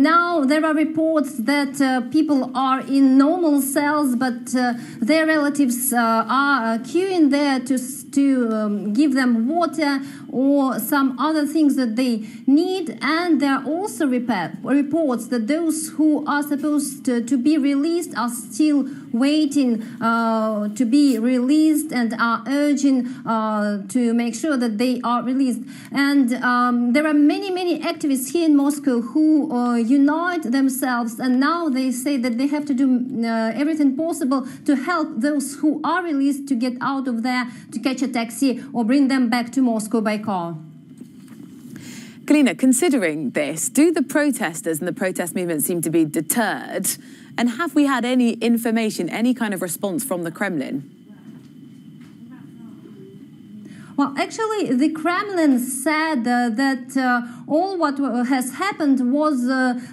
now there are reports that people are in normal cells, but their relatives are queuing there to give them water or some other things that they need. And there are also reports that those who are supposed to be released are still waiting to be released and are urging to make sure that they are released. And there are many activists here in Moscow who unite themselves, and now they say that they have to do everything possible to help those who are released to get out of there, to catch a taxi or bring them back to Moscow by car.
Galina, considering this, do the protesters and the protest movement seem to be deterred? And have we had any information, any kind of response from the Kremlin?
Well, actually, the Kremlin said that all what has happened was,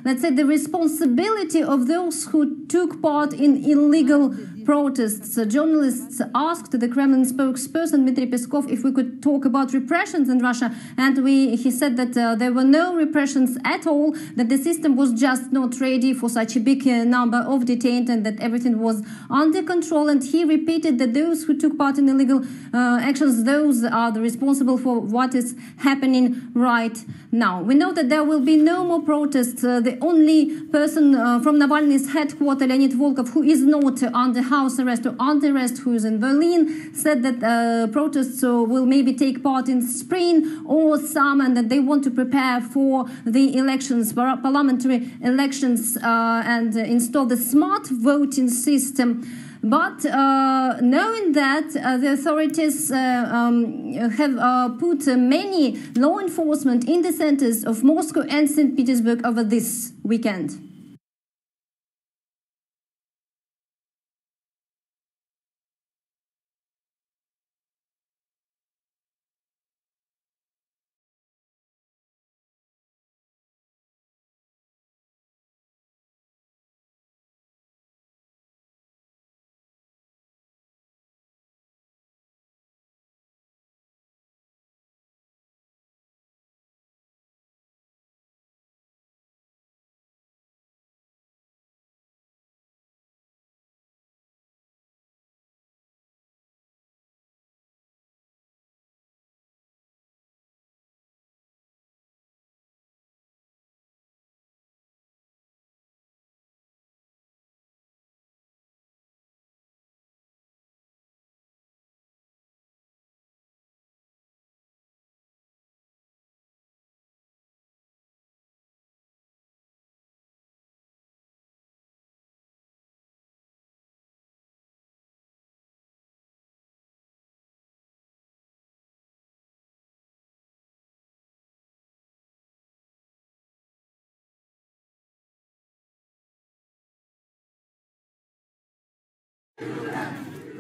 let's say, the responsibility of those who took part in illegal protests. Journalists asked the Kremlin spokesperson Dmitry Peskov if we could talk about repressions in Russia, and he said that there were no repressions at all, that the system was just not ready for such a big number of detained, and that everything was under control. And he repeated that those who took part in illegal actions, those are the responsible for what is happening right now. We know that there will be no more protests. The only person from Navalny's headquarters, Leonid Volkov, who is not under house arrest or under arrest, who is in Berlin, said that protests will maybe take part in spring or summer, and that they want to prepare for the elections, parliamentary elections, and install the smart voting system. But knowing that the authorities have put many law enforcement in the centers of Moscow and St. Petersburg over this weekend.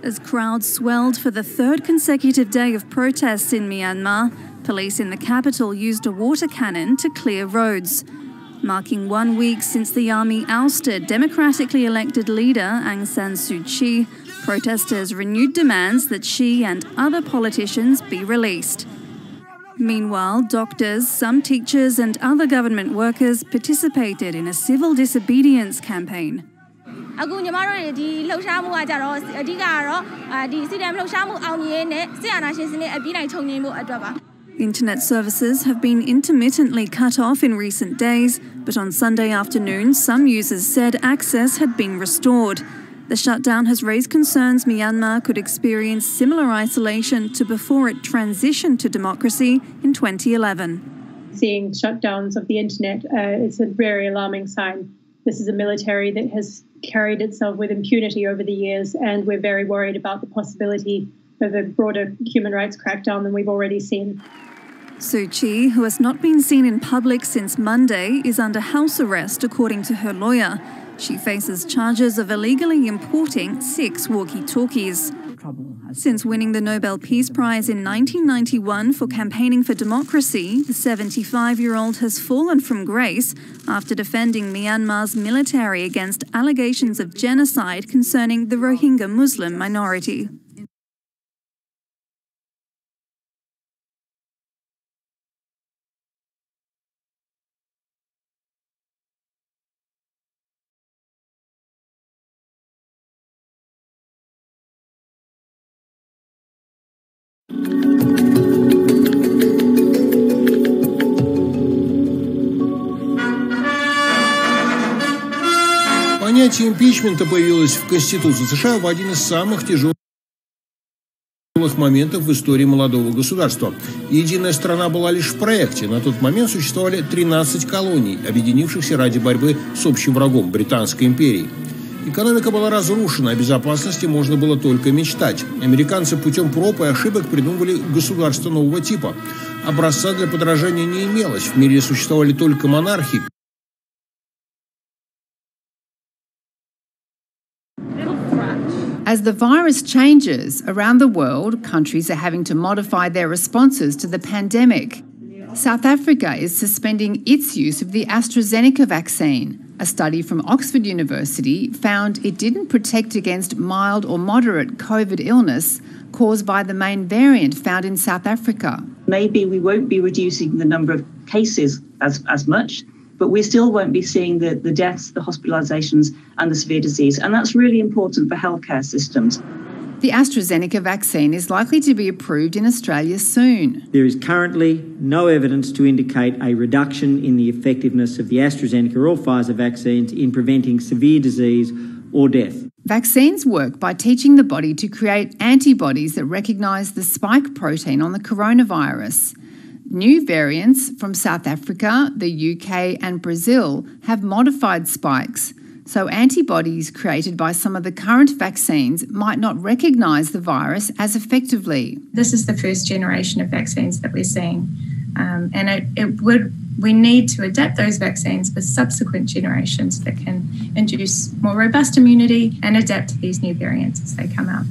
As crowds swelled for the third consecutive day of protests in Myanmar, police in the capital used a water cannon to clear roads. Marking 1 week since the army ousted democratically elected leader Aung San Suu Kyi, protesters renewed demands that she and other politicians be released. Meanwhile, doctors, some teachers and other government workers participated in a civil disobedience campaign. Internet services have been intermittently cut off in recent days, but on Sunday afternoon, some users said access had been restored. The shutdown has raised concerns Myanmar could experience similar isolation to before it transitioned to democracy in 2011.
Seeing shutdowns of the internet is a very alarming sign. This is a military that has carried itself with impunity over the years, and we're very worried about the possibility of a broader human rights crackdown than we've already seen.
Suu Kyi, who has not been seen in public since Monday, is under house arrest, according to her lawyer. She faces charges of illegally importing 6 walkie-talkies. Since winning the Nobel Peace Prize in 1991 for campaigning for democracy, the 75-year-old has fallen from grace after defending Myanmar's military against allegations of genocide concerning the Rohingya Muslim minority.
Понятие импичмента появилось в Конституции США в один из самых тяжелых моментов в истории молодого государства. Единая страна была лишь в проекте. На тот момент существовали 13 колоний, объединившихся ради борьбы с общим врагом – Британской империей. Экономика была разрушена, о безопасности можно было только мечтать. Американцы путем проб и ошибок придумывали государство нового типа. Образца для подражания не имелось. В мире существовали только монархии.
As the virus changes around the world, countries are having to modify their responses to the pandemic. South Africa is suspending its use of the AstraZeneca vaccine. A study from Oxford University found it didn't protect against mild or moderate COVID illness caused by the main variant found in South Africa.
Maybe we won't be reducing the number of cases as much, but we still won't be seeing the deaths, the hospitalisations and the severe disease. And that's really important for healthcare systems.
The AstraZeneca vaccine is likely to be approved in Australia soon.
There is currently no evidence to indicate a reduction in the effectiveness of the AstraZeneca or Pfizer vaccines in preventing severe disease or death.
Vaccines work by teaching the body to create antibodies that recognise the spike protein on the coronavirus. New variants from South Africa, the UK and Brazil have modified spikes, so antibodies created by some of the current vaccines might not recognise the virus as effectively.
This is the first generation of vaccines that we're seeing, we need to adapt those vaccines for subsequent generations that can induce more robust immunity and adapt to these new variants as they come out.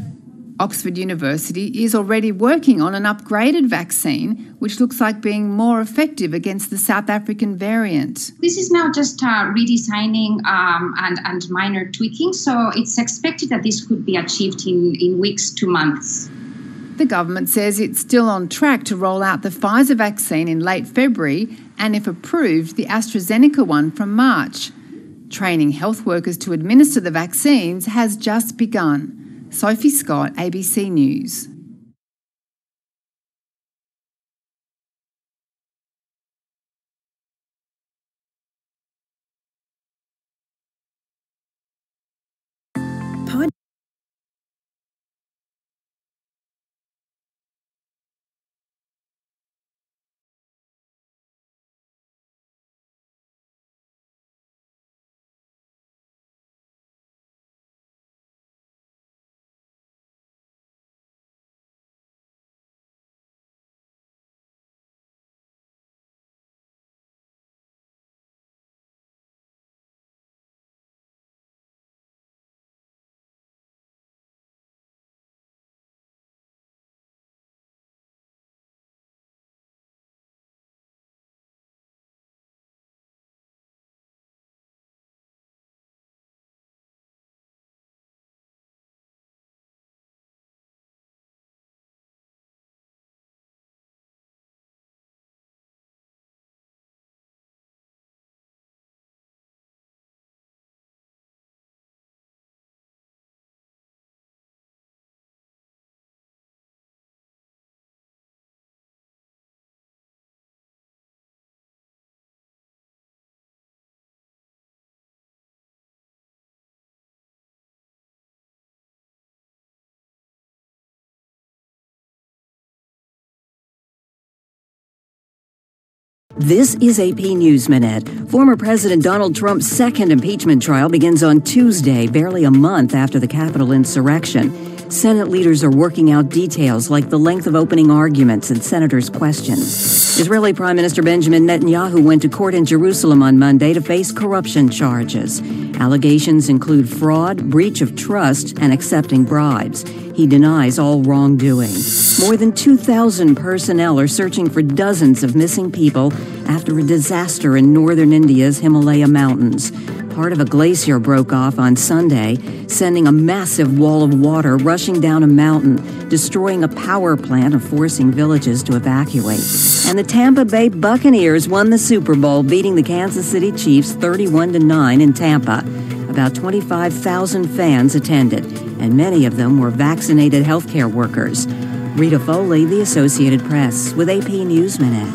Oxford University is already working on an upgraded vaccine which looks like being more effective against the South African variant.
This is now just redesigning and minor tweaking, so it's expected that this could be achieved in weeks to months.
The government says it's still on track to roll out the Pfizer vaccine in late February and, if approved, the AstraZeneca one from March. Training health workers to administer the vaccines has just begun. Sophie Scott, ABC News.
This is AP News Minute. Former President Donald Trump's second impeachment trial begins on Tuesday, barely a month after the Capitol insurrection. Senate leaders are working out details like the length of opening arguments and senators' questions. Israeli Prime Minister Benjamin Netanyahu went to court in Jerusalem on Monday to face corruption charges. Allegations include fraud, breach of trust, and accepting bribes. He denies all wrongdoing. More than 2,000 personnel are searching for dozens of missing people after a disaster in northern India's Himalaya mountains. Part of a glacier broke off on Sunday, sending a massive wall of water rushing down a mountain, destroying a power plant and forcing villages to evacuate. And the Tampa Bay Buccaneers won the Super Bowl, beating the Kansas City Chiefs 31-9 in Tampa. About 25,000 fans attended, and many of them were vaccinated healthcare workers. Rita Foley, The Associated Press, with AP News Minute.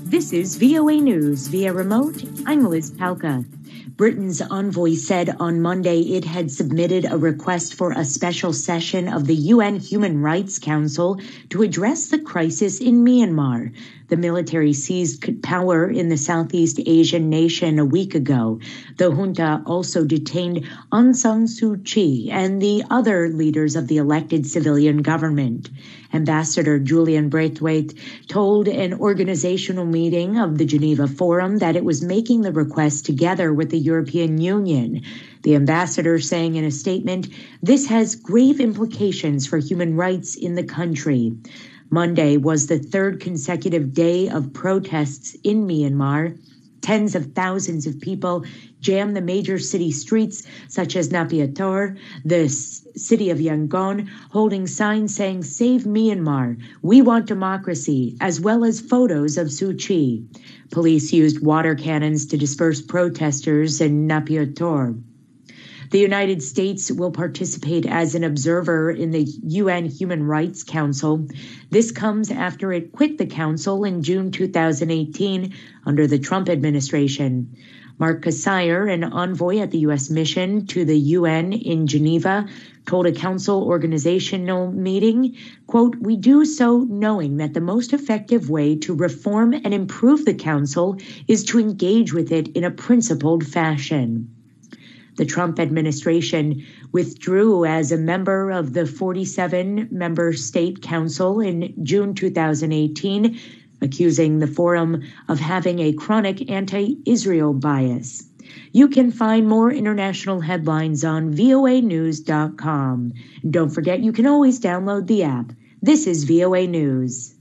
This is VOA News via remote. I'm Liz Palka. Britain's envoy said on Monday it had submitted a request for a special session of the UN Human Rights Council to address the crisis in Myanmar. The military seized power in the Southeast Asian nation a week ago. The junta also detained Aung San Suu Kyi and the other leaders of the elected civilian government. Ambassador Julian Braithwaite told an organizational meeting of the Geneva Forum that it was making the request together with the European Union. The ambassador saying in a statement, "This has grave implications for human rights in the country." Monday was the third consecutive day of protests in Myanmar. Tens of thousands of people jammed the major city streets, such as Naypyidaw, the city of Yangon, holding signs saying, "Save Myanmar, we want democracy," as well as photos of Suu Kyi. Police used water cannons to disperse protesters in Naypyidaw. The United States will participate as an observer in the UN Human Rights Council. This comes after it quit the council in June 2018 under the Trump administration. Mark Kasayer, an envoy at the U.S. mission to the UN in Geneva, told a council organizational meeting, quote, "We do so knowing that the most effective way to reform and improve the council is to engage with it in a principled fashion." The Trump administration withdrew as a member of the 47-member state council in June 2018, accusing the forum of having a chronic anti-Israel bias. You can find more international headlines on voanews.com. And don't forget, you can always download the app. This is VOA News.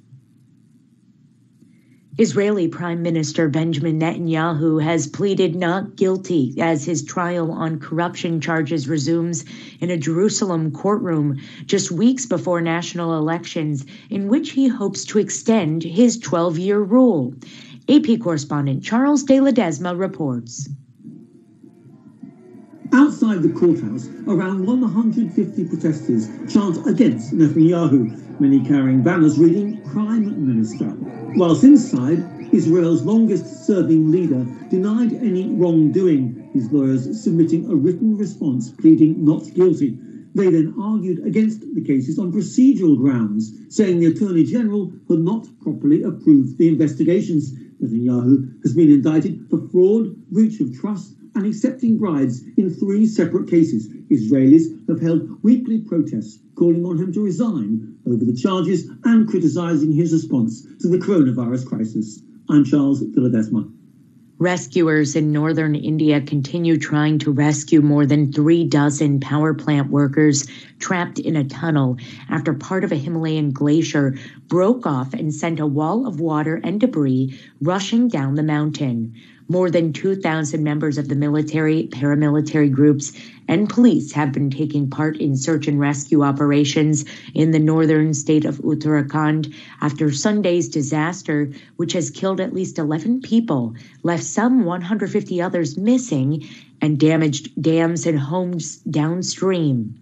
Israeli Prime Minister Benjamin Netanyahu has pleaded not guilty as his trial on corruption charges resumes in a Jerusalem courtroom just weeks before national elections, in which he hopes to extend his 12-year rule. AP correspondent Charles De Ledesma reports.
Outside the courthouse, around 150 protesters chant against Netanyahu, many carrying banners reading "Prime Minister." Whilst inside, Israel's longest-serving leader denied any wrongdoing, his lawyers submitting a written response pleading not guilty. They then argued against the cases on procedural grounds, saying the Attorney General had not properly approved the investigations. Netanyahu has been indicted for fraud, breach of trust, and accepting bribes in 3 separate cases. Israelis have held weekly protests calling on him to resign over the charges and criticising his response to the coronavirus crisis. I'm Charles De Ledesma.
Rescuers in northern India continue trying to rescue more than 36 power plant workers trapped in a tunnel after part of a Himalayan glacier broke off and sent a wall of water and debris rushing down the mountain. More than 2,000 members of the military, paramilitary groups, and police have been taking part in search and rescue operations in the northern state of Uttarakhand after Sunday's disaster, which has killed at least 11 people, left some 150 others missing, and damaged dams and homes downstream.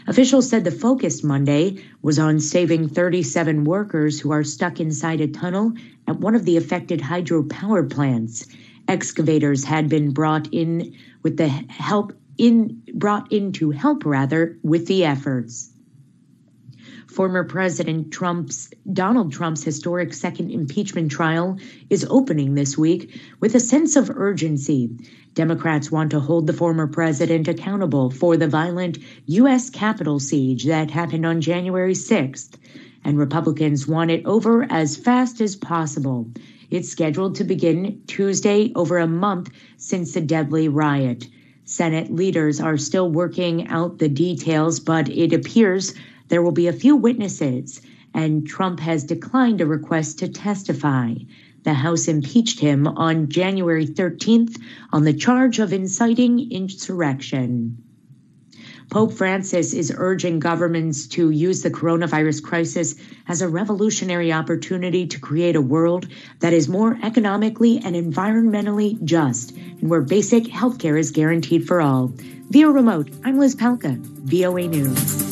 Officials said the focus Monday was on saving 37 workers who are stuck inside a tunnel at one of the affected hydropower plants. Excavators had been brought in with the help with the efforts. Former President Donald Trump's historic second impeachment trial is opening this week with a sense of urgency. Democrats want to hold the former president accountable for the violent U.S. Capitol siege that happened on January 6th, and Republicans want it over as fast as possible. It's scheduled to begin Tuesday, over a month since the deadly riot. Senate leaders are still working out the details, but it appears there will be a few witnesses, and Trump has declined a request to testify. The House impeached him on January 13th on the charge of inciting insurrection. Pope Francis is urging governments to use the coronavirus crisis as a revolutionary opportunity to create a world that is more economically and environmentally just, and where basic health care is guaranteed for all. Via remote, I'm Liz Palka, VOA News.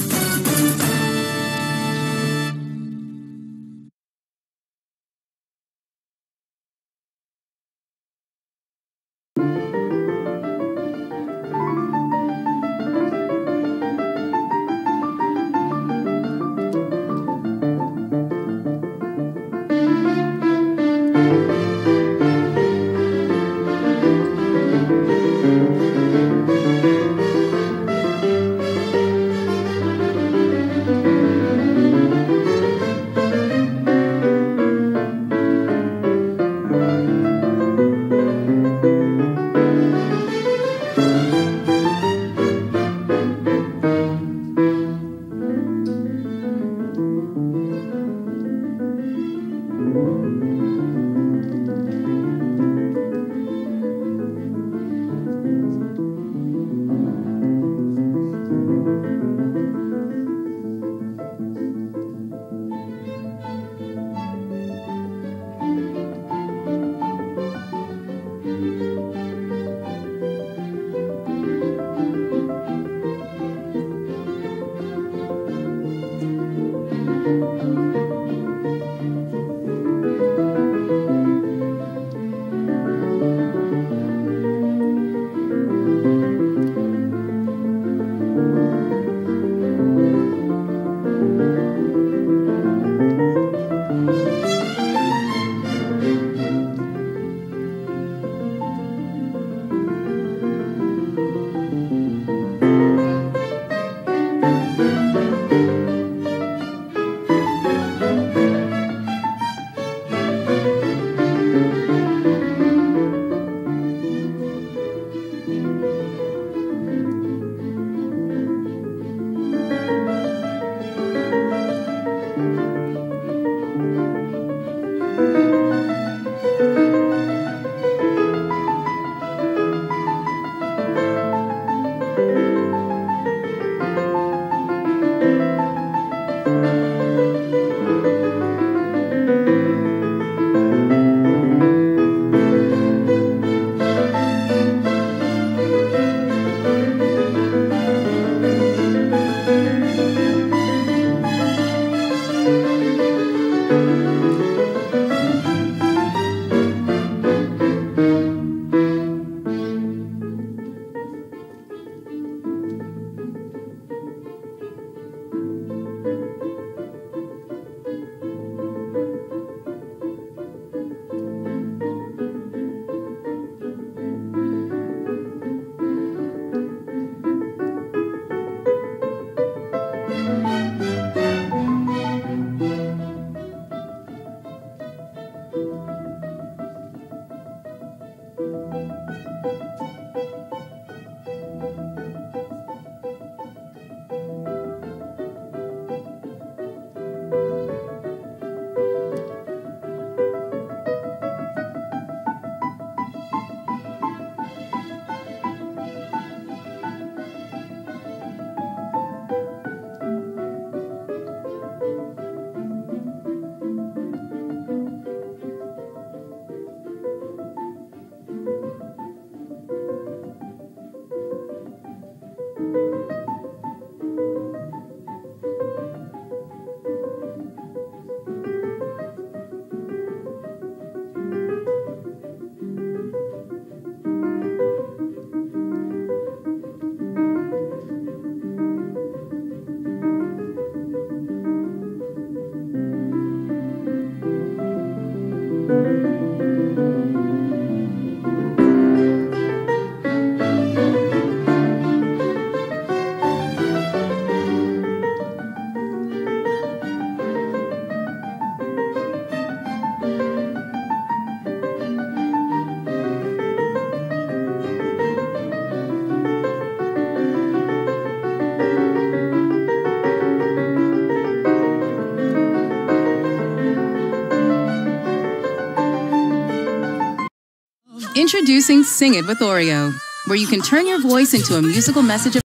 Introducing Sing It with Oreo, where you can turn your voice into a musical message of